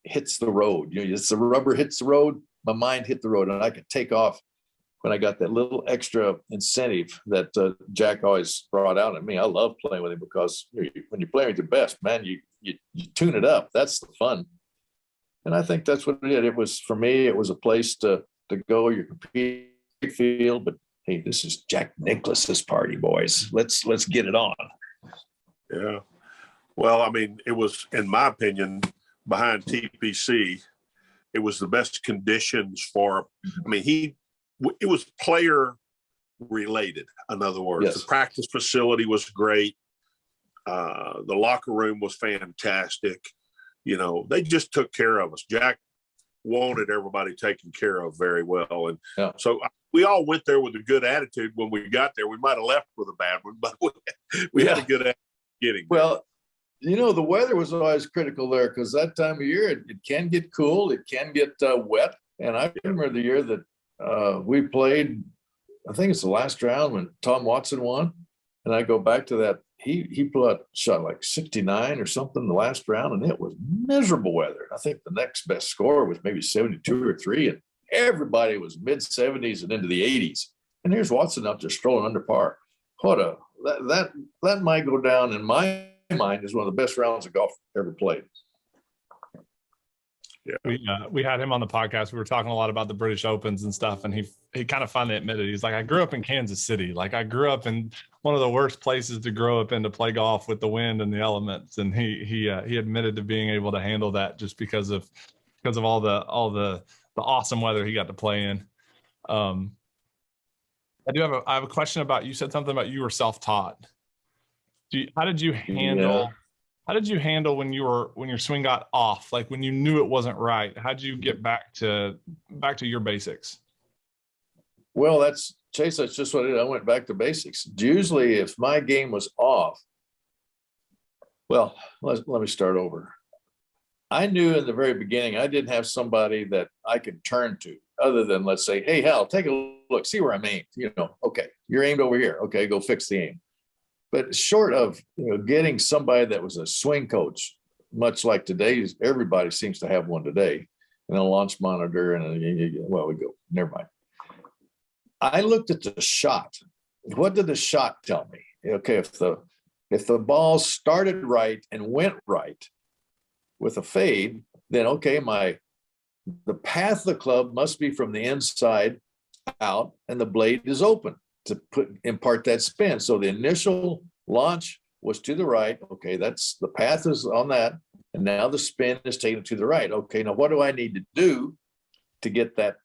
hits the road. It's the rubber hits the road. My mind hit the road, and I could take off when I got that little extra incentive that Jack always brought out at me. I love playing with him because when you're playing with your best, man, you tune it up. That's the fun. And I think that's what it did. It was, for me, it was a place to go. You compete field, but hey, this is Jack Nicklaus's party, boys. Let's get it on. Yeah. Well, I mean, it was, in my opinion, behind TPC, it was the best conditions for, I mean, it was player related. In other words, Yes. the practice facility was great. The locker room was fantastic. You know, they just took care of us. Jack wanted everybody taken care of very well. And so we all went there with a good attitude. When we got there, we might have left with a bad one, but we had a good attitude getting there. Well, you know, the weather was always critical there because that time of year, it can get cool. It can get wet. And I remember the year that we played, I think it's the last round when Tom Watson won. And I go back to that. He shot like 69 or something the last round, and it was miserable weather. I think the next best score was maybe 72 or 3, and everybody was mid 70s and into the 80s. And here's Watson up there strolling under par. That might go down in my mind as one of the best rounds of golf ever played. Yeah, we had him on the podcast. We were talking a lot about the British Opens and stuff, and he kind of finally admitted, he's like, I grew up in Kansas City. Like, I grew up in one of the worst places to grow up in to play golf with the wind and the elements. And he admitted to being able to handle that just because of all the awesome weather he got to play in. I have a question about, you said something about you were self-taught. How did you handle when your swing got off, like when you knew it wasn't right? How did you get back to your basics? Well, that's just what I did. I went back to basics. Usually if my game was off, well, let me start over. I knew in the very beginning, I didn't have somebody that I could turn to other than, let's say, hey, Hal, take a look, see where I'm aimed. You know, okay, you're aimed over here. Okay, go fix the aim. But short of, getting somebody that was a swing coach, much like today's, everybody seems to have one today, and a launch monitor, and we go, never mind. I looked at the shot. What did the shot tell me? Okay, if the ball started right and went right with a fade, then okay, the path of the club must be from the inside out, and the blade is open to impart that spin. So the initial launch was to the right. Okay, that's the path is on that. And now the spin is taken to the right. Okay, now what do I need to do to get that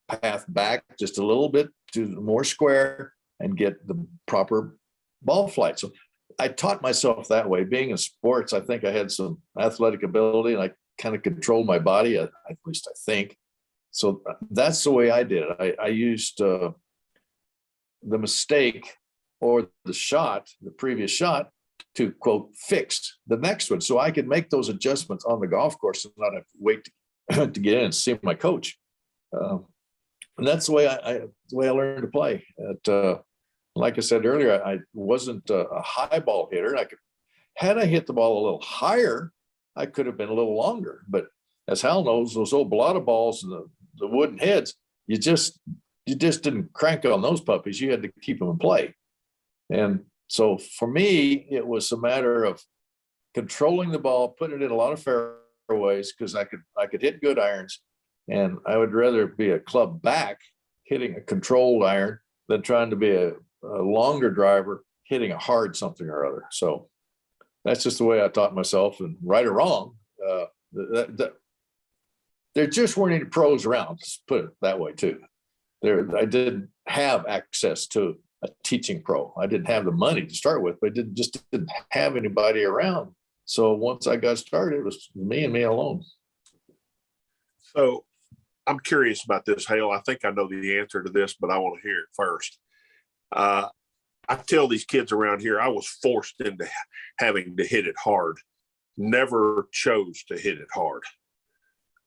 path back just a little bit to more square and get the proper ball flight? So I taught myself that way. Being in sports, I think I had some athletic ability and I kind of controlled my body, at least I think. So that's the way I did it. I used the mistake or the previous shot to, quote, fix the next one. So I could make those adjustments on the golf course and not have to wait to get in and see my coach. And that's the way I learned to play. Like I said earlier, I wasn't a high ball hitter. Had I hit the ball a little higher, I could have been a little longer. But as Hal knows, those old Balata balls and the wooden heads, you just didn't crank on those puppies. You had to keep them in play. And so for me, it was a matter of controlling the ball, putting it in a lot of fairways because I could hit good irons. And I would rather be a club back hitting a controlled iron than trying to be a longer driver hitting a hard something or other. So that's just the way I taught myself. And right or wrong, there just weren't any pros around, let's put it that way too. I didn't have access to a teaching pro. I didn't have the money to start with, but just didn't have anybody around. So once I got started, it was me and me alone. So I'm curious about this, Hale. I think I know the answer to this, but I want to hear it first. I tell these kids around here, I was forced into having to hit it hard. Never chose to hit it hard.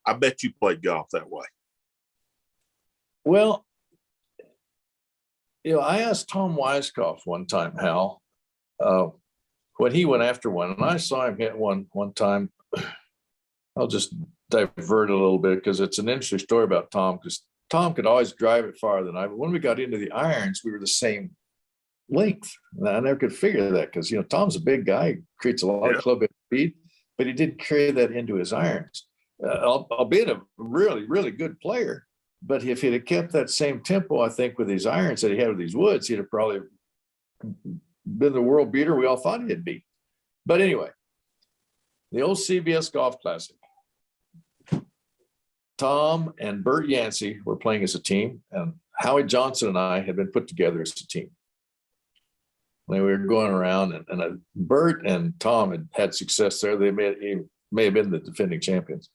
I bet you played golf that way. Well, I asked Tom Weiskopf one time, Hal, when he went after one, and I saw him hit one time. I'll just divert a little bit because it's an interesting story about Tom, because Tom could always drive it farther than I. But when we got into the irons, we were the same length. And I never could figure that because, Tom's a big guy, creates a lot of club speed, but he didn't carry that into his irons. Albeit a really, really good player. But if he'd have kept that same tempo, I think, with these irons that he had with these woods, he'd have probably been the world beater we all thought he'd be. But anyway, the old CBS Golf Classic. Tom and Bert Yancey were playing as a team, and Howie Johnson and I had been put together as a team. We were going around, and Bert and Tom had success there. They may have been the defending champions.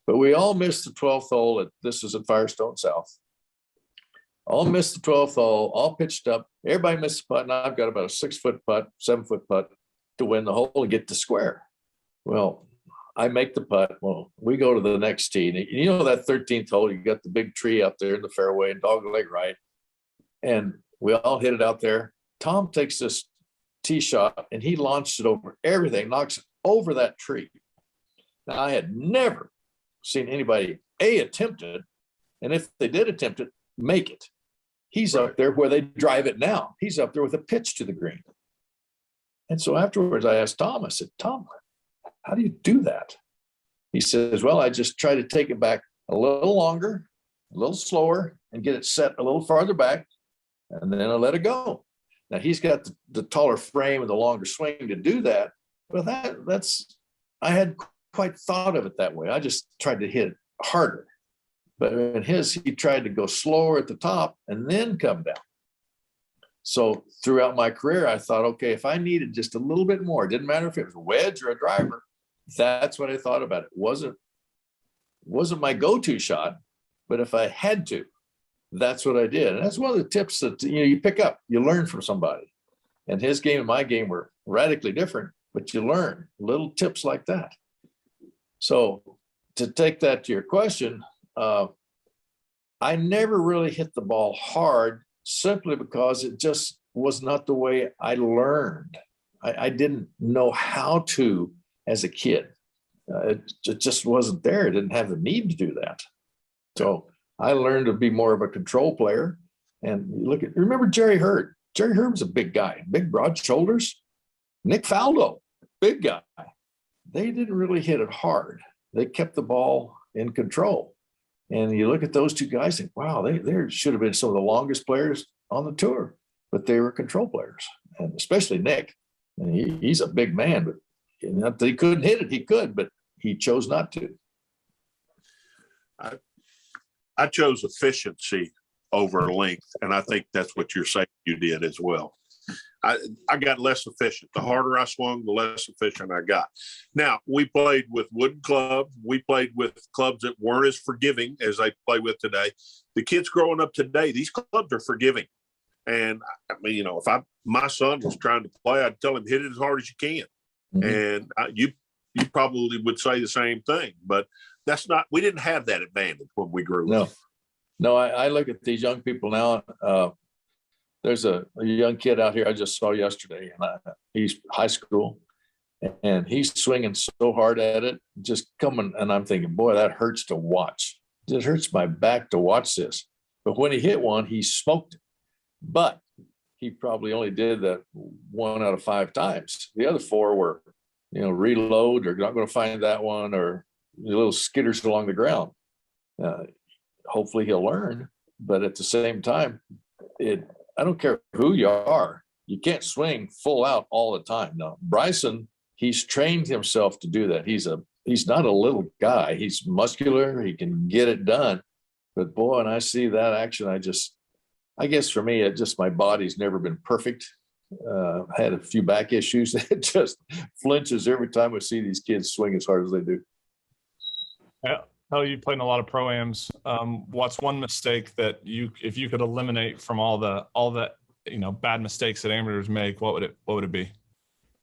But we all missed the 12th hole. This is at Firestone South. All missed the 12th hole, all pitched up. Everybody missed the putt, and I've got about a 6-foot putt, 7-foot putt to win the hole and get to square. Well, I make the putt. Well, we go to the next tee. And you know that 13th hole, you got the big tree up there in the fairway and dogleg right. And we all hit it out there. Tom takes this tee shot, and he launched it over everything, knocks it over that tree. Now, I had never seen anybody, attempt it, and if they did attempt it, make it. He's up there where they drive it now. He's up there with a pitch to the green. And so afterwards, I asked Tom, I said, Tom, how do you do that? He says, well, I just try to take it back a little longer, a little slower, and get it set a little farther back, and then I let it go. Now, he's got the taller frame and the longer swing to do that. But I had quite thought of it that way. I just tried to hit it harder. But in his, he tried to go slower at the top and then come down. So throughout my career, I thought, okay, if I needed just a little bit more, it didn't matter if it was a wedge or a driver, that's what I thought about it. Wasn't my go-to shot, but if I had to, that's what I did. And that's one of the tips that you pick up, you learn from somebody. And his game and my game were radically different, but you learn little tips like that. So to take that to your question, I never really hit the ball hard simply because it just was not the way I learned. I didn't know how to as a kid. It just wasn't there. I didn't have the need to do that. So I learned to be more of a control player. And remember Jerry Hurd. Jerry Hurd was a big guy, big broad shoulders. Nick Faldo, big guy. They didn't really hit it hard. They kept the ball in control. And you look at those two guys and wow, they should have been some of the longest players on the tour, but they were control players, and especially Nick. And he's a big man, but not that he couldn't hit it. He could, but he chose not to. I chose efficiency over length, and I think that's what you're saying you did as well. I got less efficient. The harder I swung, the less efficient I got. Now, we played with wooden clubs. We played with clubs that weren't as forgiving as they play with today. The kids growing up today, these clubs are forgiving. And I mean, if my son was trying to play, I'd tell him, hit it as hard as you can. Mm-hmm. And you probably would say the same thing, but we didn't have that advantage when we grew up. No, I look at these young people now. There's a young kid out here I just saw yesterday, and he's high school, and he's swinging so hard at it, just coming, and I'm thinking, boy, that hurts to watch. It hurts my back to watch this. But when he hit one, he smoked it. But he probably only did that 1 out of 5 times. The other 4 were, reload, or not going to find that one, or little skitters along the ground. Hopefully he'll learn, but at the same time, I don't care who you are, you can't swing full out all the time. Now, Bryson, he's trained himself to do that. He's not a little guy. He's muscular. He can get it done. But boy, when I see that action, I guess for me, my body's never been perfect. I had a few back issues. It just flinches every time I see these kids swing as hard as they do. Yeah. Hell, you played in a lot of pro-ams. What's one mistake that if you could eliminate from all the bad mistakes that amateurs make, what would it be?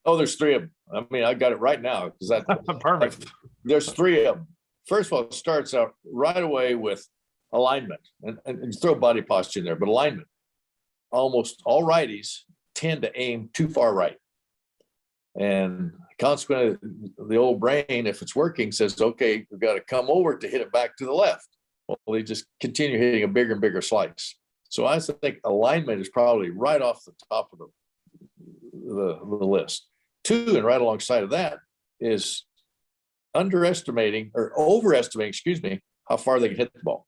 Oh, there's 3 of them. I mean, I got it right now because that perfect. There's 3 of them. First of all, it starts out right away with alignment, and you throw body posture in there, but alignment. Almost all righties tend to aim too far right. And consequently, the old brain, if it's working, says, okay, we've got to come over to hit it back to the left. Well, they just continue hitting a bigger and bigger slice. So I think alignment is probably right off the top of the list. 2, and right alongside of that, is overestimating, how far they can hit the ball.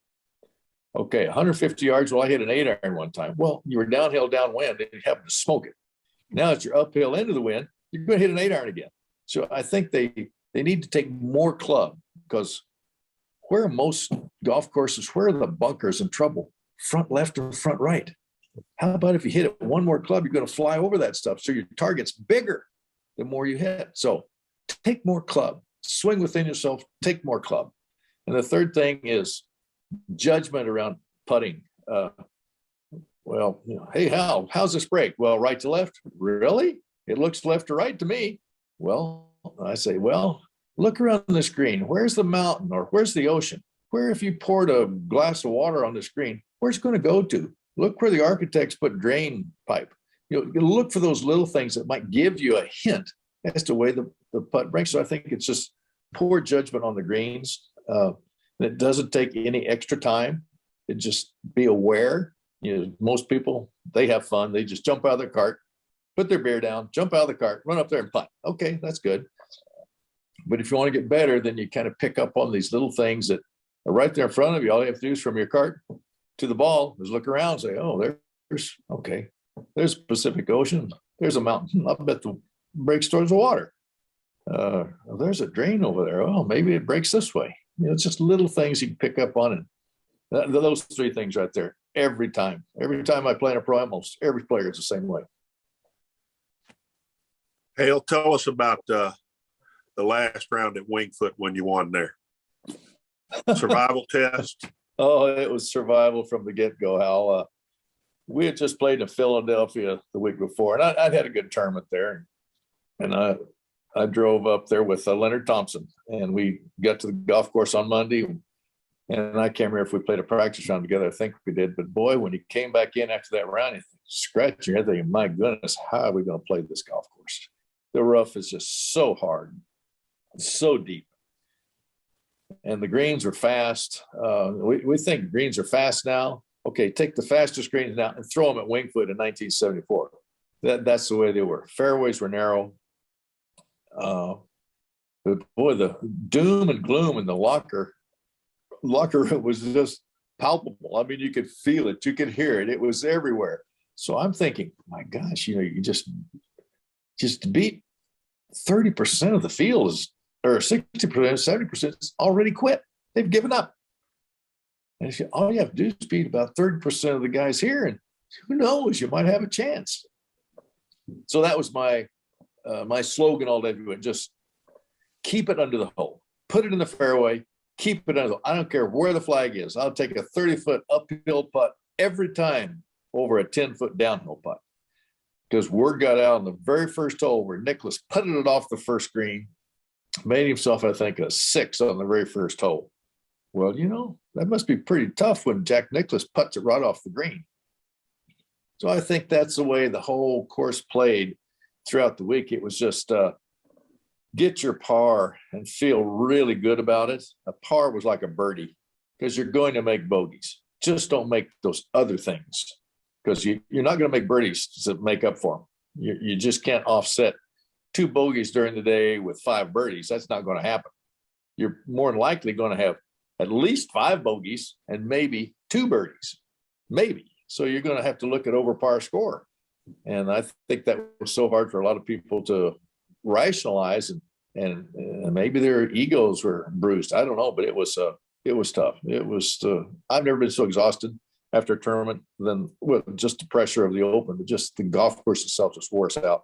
Okay, 150 yards. Well, I hit an 8-iron one time. Well, you were downhill, downwind, and you happened to smoke it. Now it's your uphill into the wind. You're going to hit an 8-iron again. So I think they need to take more club, because where most golf courses, where are the bunkers and trouble? front left or front right? How about if you hit it one more club, you're going to fly over that stuff. So your target's bigger the more you hit. So take more club, swing within yourself, take more club. And the third thing is judgment around putting. Hey, Hal, how's this break? Well, right to left. Really? It looks left to right to me. Well, I say, well, look around the screen. Where's the mountain or where's the ocean? Where if you poured a glass of water on the screen, where's it going to go to? Look where the architects put drain pipe. You look for those little things that might give you a hint as to where the putt breaks. So I think it's just poor judgment on the greens. It doesn't take any extra time. It just be aware. Most people, they have fun. They just jump out of their cart, put their beer down, jump out of the cart, run up there and putt. Okay, that's good. But if you want to get better, then you kind of pick up on these little things that are right there in front of you. All you have to do is from your cart to the ball is look around and say, oh, there's Pacific Ocean. There's a mountain. I bet the breaks towards the water. There's a drain over there. Oh, maybe it breaks this way. It's just little things you can pick up on. And those three things right there, every time I play in a pro, almost every player is the same way. Hale, tell us about the last round at Wingfoot when you won there. Survival test. Oh, it was survival from the get-go, Hal. We had just played in Philadelphia the week before, and I'd had a good tournament there. And I drove up there with Leonard Thompson, and we got to the golf course on Monday. And I can't remember if we played a practice round together. I think we did. But boy, when he came back in after that round, you scratch your head thinking, my goodness, how are we going to play this golf course? The rough is just so hard, so deep. And the greens are fast. We think greens are fast now. Okay, take the fastest greens now and throw them at Wingfoot in 1974. That's the way they were. Fairways were narrow. But boy, the doom and gloom in the locker room was just palpable. I mean, you could feel it, you could hear it. It was everywhere. So I'm thinking, my gosh, you just beat 30% of the field is, or 60%, 70% is already quit. They've given up. And all you have to do is beat about 30% of the guys here, and who knows, you might have a chance. So that was my slogan all day. Just keep it under the hole, put it in the fairway, keep it under the, I don't care where the flag is. I'll take a 30-foot uphill putt every time over a 10-foot downhill putt. Because word got out on the very first hole where Nicklaus putted it off the first green, made himself, I think, a 6 on the very first hole. Well, that must be pretty tough when Jack Nicklaus puts it right off the green. So I think that's the way the whole course played throughout the week. It was just get your par and feel really good about it. A par was like a birdie because you're going to make bogeys. Just don't make those other things because you're not going to make birdies to make up for them. You just can't offset 2 bogeys during the day with 5 birdies. That's not going to happen. You're more than likely going to have at least 5 bogeys and maybe 2 birdies, maybe. So you're going to have to look at over par score. And I think that was so hard for a lot of people to rationalize, and maybe their egos were bruised. I don't know, but it was tough. It was, I've never been so exhausted after a tournament than with just the pressure of the Open, but just the golf course itself just wore us out.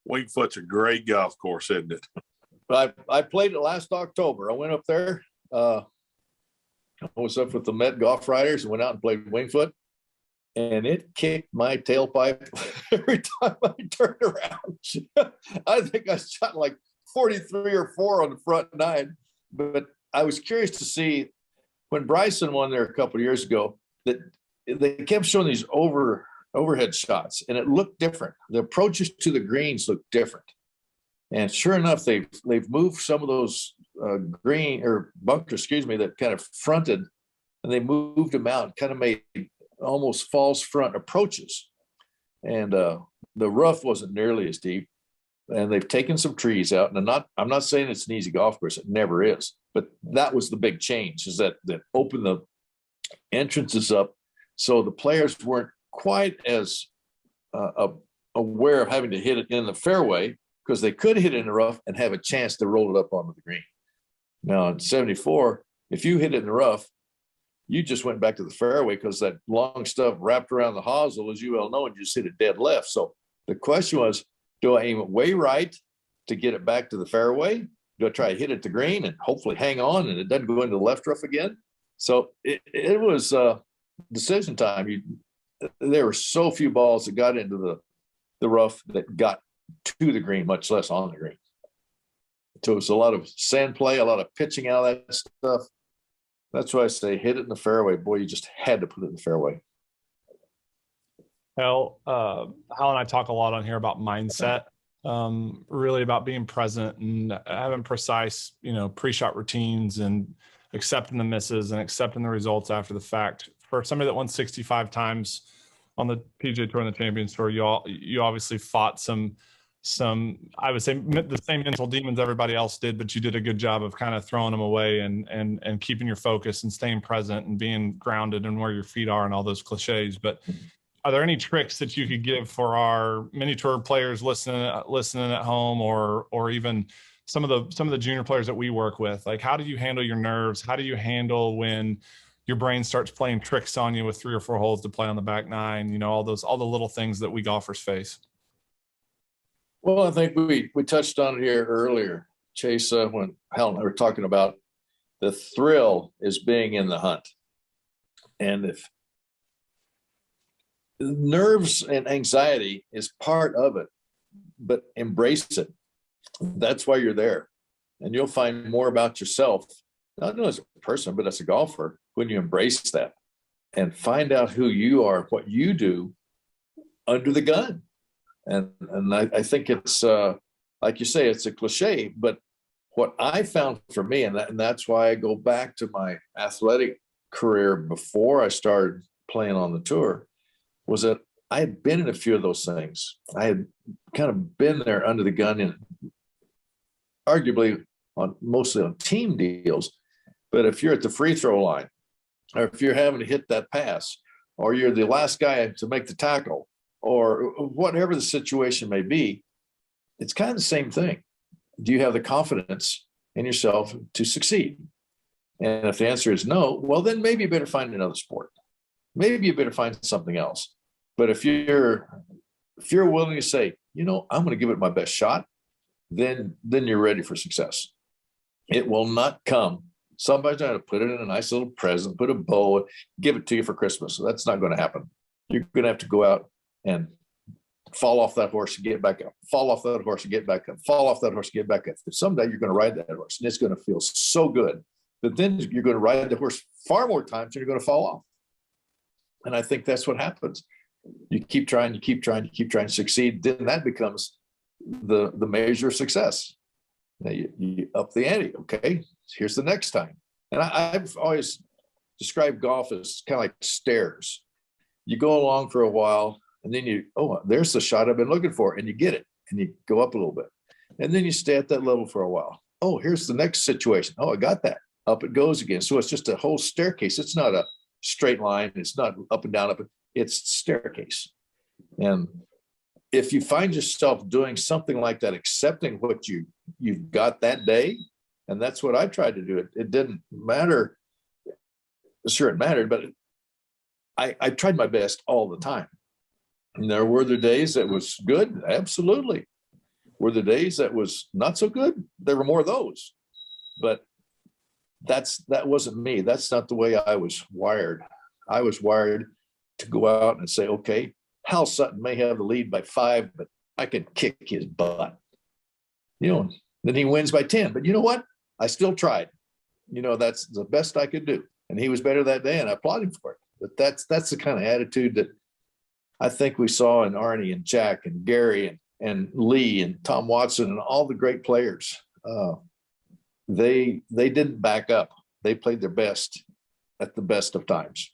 Wingfoot's a great golf course, isn't it? I played it last October. I went up there. I was up with the Met Golf Riders and went out and played Wingfoot. And it kicked my tailpipe every time I turned around. I think I shot like 43 or 4 on the front 9. But I was curious to see when Bryson won there a couple of years ago that they kept showing these overhead shots, and it looked different. The approaches to the greens looked different. And sure enough, they've moved some of those green or bunkers, that kind of fronted, and they moved them out and kind of made almost false front approaches. And the rough wasn't nearly as deep. And they've taken some trees out. And I'm not saying it's an easy golf course. It never is. But that was the big change, is that opened the entrances up so the players weren't quite as aware of having to hit it in the fairway, because they could hit it in the rough and have a chance to roll it up onto the green. Now in 74, if you hit it in the rough, you just went back to the fairway because that long stuff wrapped around the hosel, as you well know, and you just hit it dead left. So the question was, do I aim it way right to get it back to the fairway? Do I try to hit it to green and hopefully hang on and it doesn't go into the left rough again? So it was decision time. There were so few balls that got into the rough that got to the green, much less on the green. So it was a lot of sand play, a lot of pitching out of that stuff. That's why I say hit it in the fairway. Boy, you just had to put it in the fairway. Hal and I talk a lot on here about mindset, really about being present and having precise, pre-shot routines and accepting the misses and accepting the results after the fact. For somebody that won 65 times on the PGA Tour and the Champions Tour, you obviously fought some, I would say, the same mental demons everybody else did, but you did a good job of kind of throwing them away and keeping your focus and staying present and being grounded and where your feet are and all those cliches. But are there any tricks that you could give for our mini tour players listening at home, or even some of the junior players that we work with? Like, how do you handle your nerves? How do you handle when your brain starts playing tricks on you with 3 or 4 holes to play on the back nine? All the little things that we golfers face. Well, I think we touched on it here earlier, Chase, when Hal and I were talking about the thrill is being in the hunt. And if nerves and anxiety is part of it, but embrace it. That's why you're there. And you'll find more about yourself, not only as a person, but as a golfer, when you embrace that and find out who you are, what you do under the gun. And I think it's, like you say, it's a cliche, but what I found for me, and that's why I go back to my athletic career before I started playing on the tour, was that I had been in a few of those things. I had kind of been there under the gun, and arguably mostly on team deals. But if you're at the free throw line, or if you're having to hit that pass, or you're the last guy to make the tackle, or whatever the situation may be, it's kind of the same thing. Do you have the confidence in yourself to succeed? And if the answer is no, well, then maybe you better find another sport. Maybe you better find something else. But if you're willing to say, I'm going to give it my best shot, then you're ready for success. It will not come. Somebody's going to put it in a nice little present, put a bow, give it to you for Christmas. So that's not going to happen. You're going to have to go out and fall off that horse and get back up, fall off that horse and get back up, fall off that horse and get back up. Someday you're going to ride that horse and it's going to feel so good. But then you're going to ride the horse far more times and you're going to fall off. And I think that's what happens. You keep trying to succeed. Then that becomes the measure of success. Now you up the ante. Okay, here's the next time. And I've always described golf as kind of like stairs. You go along for a while, and then there's the shot I've been looking for, and you get it, and you go up a little bit. And then you stay at that level for a while. Oh, here's the next situation. Oh, I got that. Up it goes again. So it's just a whole staircase. It's not a straight line. It's not up and down, it's staircase. And if you find yourself doing something like that, accepting what you've got that day, and that's what I tried to do. It didn't matter. Sure, it mattered, but I tried my best all the time. And there were the days that was good, absolutely. Were the days that was not so good? There were more of those. But that wasn't me. That's not the way I was wired. I was wired to go out and say, okay, Hal Sutton may have the lead by 5, but I can kick his butt. Then he wins by 10. But you know what? I still tried. That's the best I could do. And he was better that day, and I applaud him for it. But that's the kind of attitude that I think we saw in Arnie and Jack and Gary and Lee and Tom Watson and all the great players. They didn't back up. They played their best at the best of times.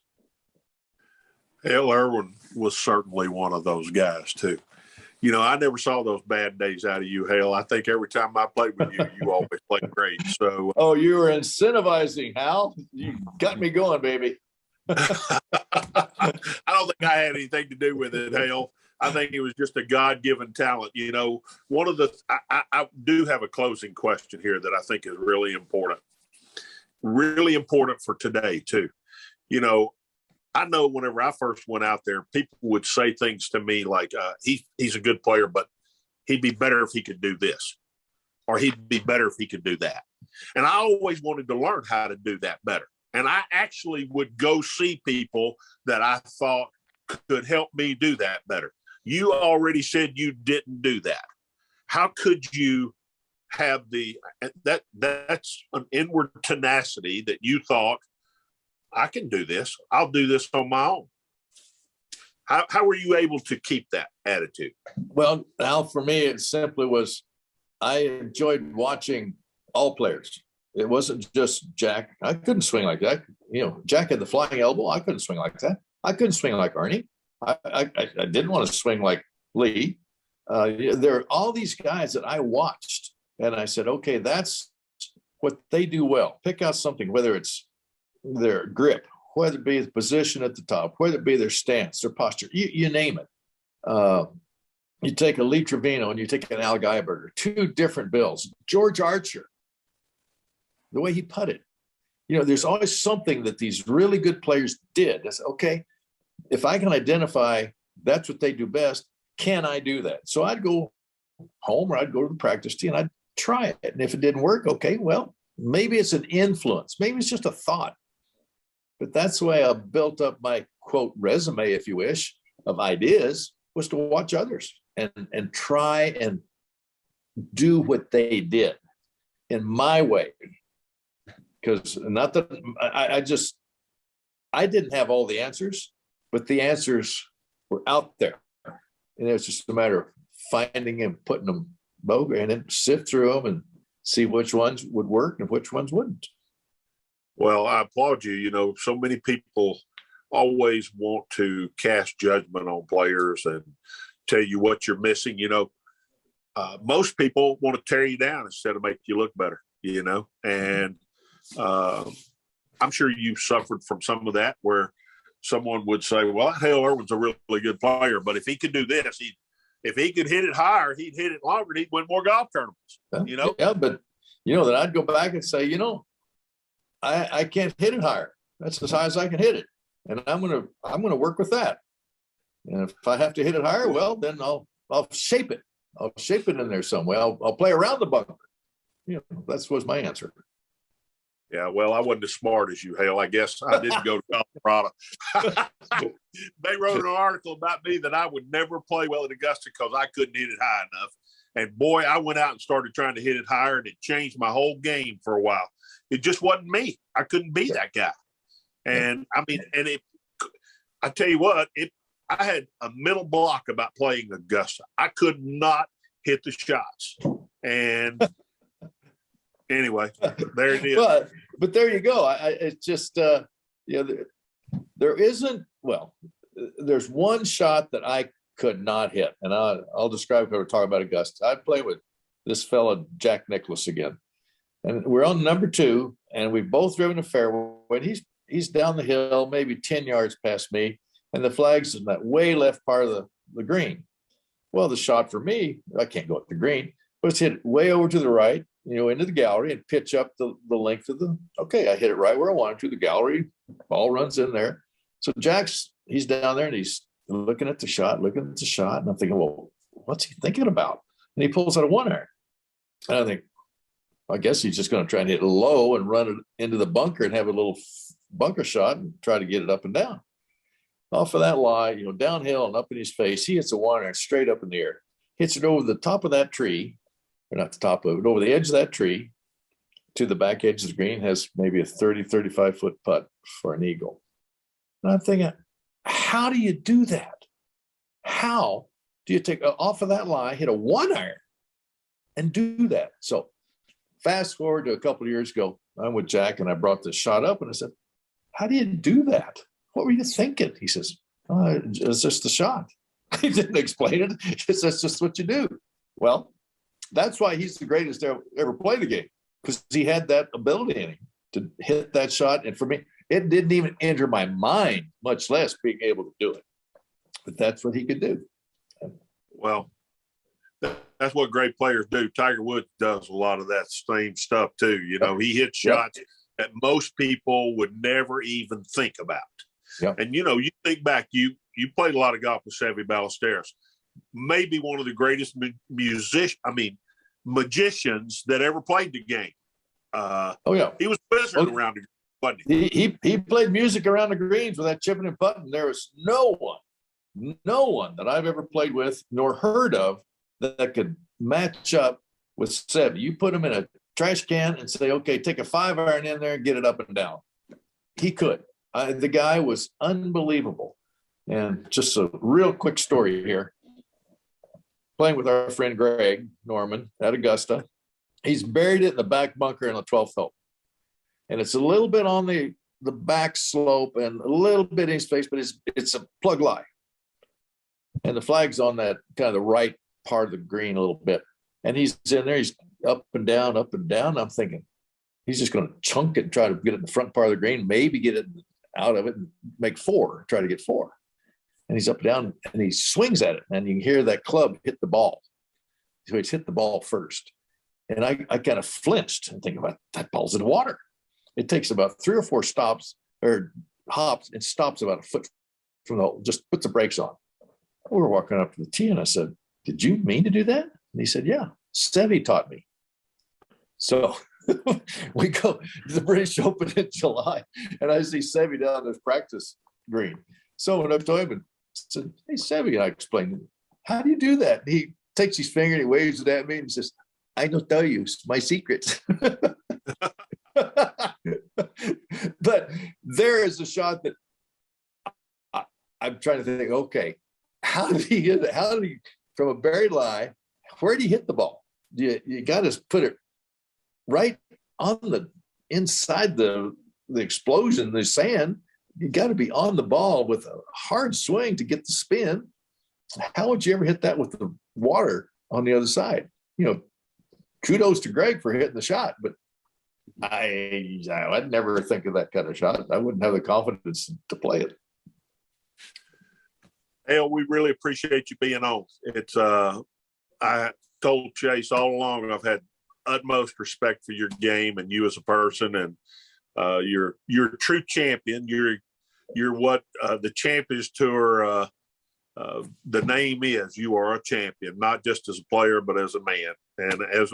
Hale Irwin was certainly one of those guys too. I never saw those bad days out of you, Hale. I think every time I played with you, you always played great. So, you were incentivizing, Hal. You got me going, baby. I don't think I had anything to do with it, Hale. I think it was just a God-given talent. One of I do have a closing question here that I think is really important for today too. you know, I know whenever I first went out there, people would say things to me like, he's a good player, but he'd be better if he could do this, or he'd be better if he could do that. And I always wanted to learn how to do that better. And I actually would go see people that I thought could help me do that better. You already said you didn't do that. How could you have that's an inward tenacity that you thought, I can do this. I'll do this on my own. How were you able to keep that attitude? Well, Al, for me, it simply was, I enjoyed watching all players. It wasn't just Jack. I couldn't swing like that. You know, Jack had the flying elbow. I couldn't swing like that. I couldn't swing like Ernie. I didn't want to swing like Lee. There are all these guys that I watched, and I said, okay, that's what they do well. Pick out something, whether it's their grip, whether it be the position at the top, whether it be their stance, their posture, you name it. You take a Lee Trevino and you take an Al Geiberger, two different bills. George Archer, the way he putted. You know, there's always something that these really good players did. I said, okay, if I can identify that's what they do best, can I do that? So I'd go home or I'd go to the practice tee and I'd try it. And if it didn't work, okay, well, maybe it's an influence. Maybe it's just a thought. But that's the way I built up my, quote, resume, if you wish, of ideas, was to watch others and try and do what they did in my way. Because not that I didn't have all the answers, but the answers were out there. And it was just a matter of finding and putting them both and then sift through them and see which ones would work and which ones wouldn't. Well, I applaud you. You know, so many people always want to cast judgment on players and tell you what you're missing. You know, most people want to tear you down instead of make you look better, you know, and I'm sure you suffered from some of that where someone would say, well, Hale Irwin's a really good player, but if he could do this, if he could hit it higher, he'd hit it longer, and he'd win more golf tournaments, you know? Yeah, but, you know, then I'd go back and say, you know, I can't hit it higher. That's as high as I can hit it. And I'm gonna work with that. And if I have to hit it higher, well, then I'll shape it. I'll shape it in there some way. I'll play around the bunker. You know, that was my answer. Yeah, well, I wasn't as smart as you, Hale. I guess I didn't go to Colorado. They wrote an article about me that I would never play well at Augusta because I couldn't hit it high enough. And boy, I went out and started trying to hit it higher, and it changed my whole game for a while. It just wasn't me. I couldn't be that guy. And I mean, I tell you what, I had a mental block about playing Augusta. I could not hit the shots. And anyway, there it is. But there you go. It's just, you know, there isn't, well, there's one shot that I could not hit. And I'll describe what we're talking about Augusta. I played with this fella, Jack Nicklaus, again. And we're on number 2, and we've both driven a fairway. He's down the hill, maybe 10 yards past me, and the flag's in that way left part of the green. Well, the shot for me, I can't go up the green, but it's hit way over to the right, you know, into the gallery and pitch up the length of okay, I hit it right where I wanted to, the gallery, ball runs in there. So he's down there and he's looking at the shot, and I'm thinking, well, what's he thinking about? And he pulls out a 1-iron. And I think, I guess he's just going to try and hit it low and run it into the bunker and have a little bunker shot and try to get it up and down. Off of that lie, you know, downhill and up in his face, he hits a 1-iron straight up in the air, hits it over the top of that tree, or not the top of it, over the edge of that tree to the back edge of the green, has maybe a 30, 35 foot putt for an eagle. And I'm thinking, how do you do that? How do you take off of that lie, hit a 1-iron and do that? So fast forward to a couple of years ago, I'm with Jack and I brought this shot up and I said, how do you do that? What were you thinking? He says, it's just a shot. He didn't explain it. It's just what you do. Well, that's why he's the greatest to ever play the game, because he had that ability in him to hit that shot. And for me, it didn't even enter my mind, much less being able to do it. But that's what he could do. Well, that's what great players do. Tiger Woods does a lot of that same stuff too. You know, he hits shots that most people would never even think about. Yep. And, you think back, you played a lot of golf with Seve Ballesteros, maybe one of the greatest magicians that ever played the game. He was a wizard around the green, wasn't he? He played music around the greens with that chipping and putting. There was no one that I've ever played with nor heard of that could match up with Seve. You put him in a trash can and say, okay, take a 5-iron in there and get it up and down. He could. The guy was unbelievable. And just a real quick story here. Playing with our friend Greg Norman at Augusta. He's buried it in the back bunker in the 12th hole. And it's a little bit on the back slope and a little bit in his face, but it's a plug lie. And the flag's on that kind of the right part of the green a little bit. And he's in there, he's up and down, up and down. I'm thinking he's just going to chunk it and try to get it in the front part of the green, maybe get it out of it and make 4, try to get 4. And he's up and down and he swings at it. And you can hear that club hit the ball. So he's hit the ball first. And I kind of flinched and thinking about that ball's in the water. It takes about 3 or 4 stops or hops and stops about a foot from the hole, just puts the brakes on. We were walking up to the tee and I said, did you mean to do that? And he said, yeah, Seve taught me. So we go to the British Open in July and I see Seve down this practice green. So when I told him and said, hey, Seve, I explained, how do you do that? And he takes his finger and he waves it at me and says, I don't tell you, it's my secret. But there is a shot that I'm trying to think, okay, how did he hit it? How did he, from a buried lie, where did he hit the ball? You got to put it right on the inside the explosion, the sand. You got to be on the ball with a hard swing to get the spin. How would you ever hit that with the water on the other side? Kudos to Greg for hitting the shot, but I'd never think of that kind of shot. I wouldn't have the confidence to play it. Hale, we really appreciate you being on. It's I told Chase all along I've had utmost respect for your game and you as a person, and you're a true champion. You're what the Champions Tour the name is. You are a champion, not just as a player, but as a man and as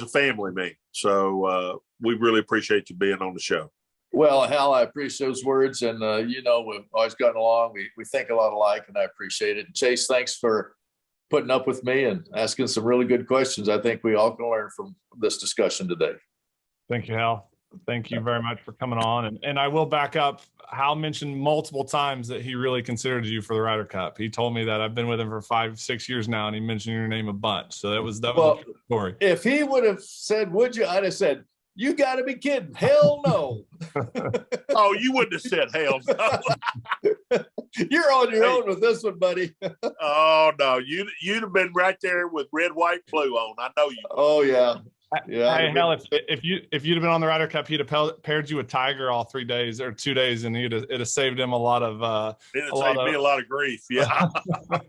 a family man. So we really appreciate you being on the show. Well, Hal, I appreciate those words. And, we've always gotten along. We think a lot alike, and I appreciate it. And Chase, thanks for putting up with me and asking some really good questions. I think we all can learn from this discussion today. Thank you, Hal. Thank you very much for coming on. And I will back up. Hal mentioned multiple times that he really considered you for the Ryder Cup. He told me that. I've been with him for 5-6 years now, and he mentioned your name a bunch. So that was a true story. If he would have said, would you? I'd have said, you got to be kidding. Hell no. Oh, you wouldn't have said hell no. You're on your own with this one, buddy. Oh, no. You'd have been right there with red, white, blue on. I know you. Oh, yeah. Yeah. Hey, Hal, if you'd have been on the Ryder Cup, he'd have paired you with Tiger all 3 days or 2 days, and it'd have saved him a lot of it'd saved me a lot of grief. Yeah.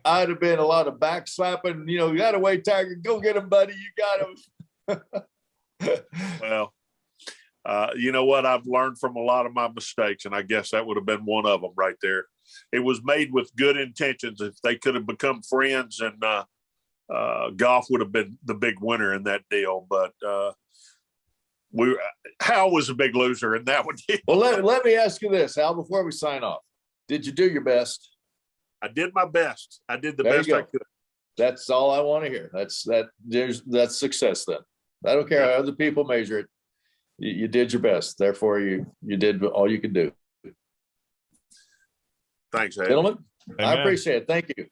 I'd have been a lot of back slapping. You got to wait, Tiger. Go get him, buddy. You got him. Well, you know what? I've learned from a lot of my mistakes, and I guess that would have been one of them right there. It was made with good intentions. If they could have become friends, and golf would have been the big winner in that deal. But Hal was a big loser in that one. Well, let me ask you this, Hal, before we sign off. Did you do your best? I did my best. I did the best I could. That's all I want to hear. That's success then. I don't care how other people measure it. You did your best. Therefore, you did all you could do. Thanks, Hale. Gentlemen. Amen. I appreciate it. Thank you.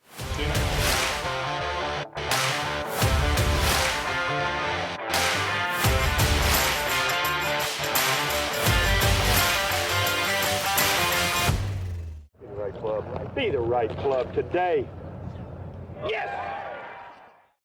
Be the right club today. Yes!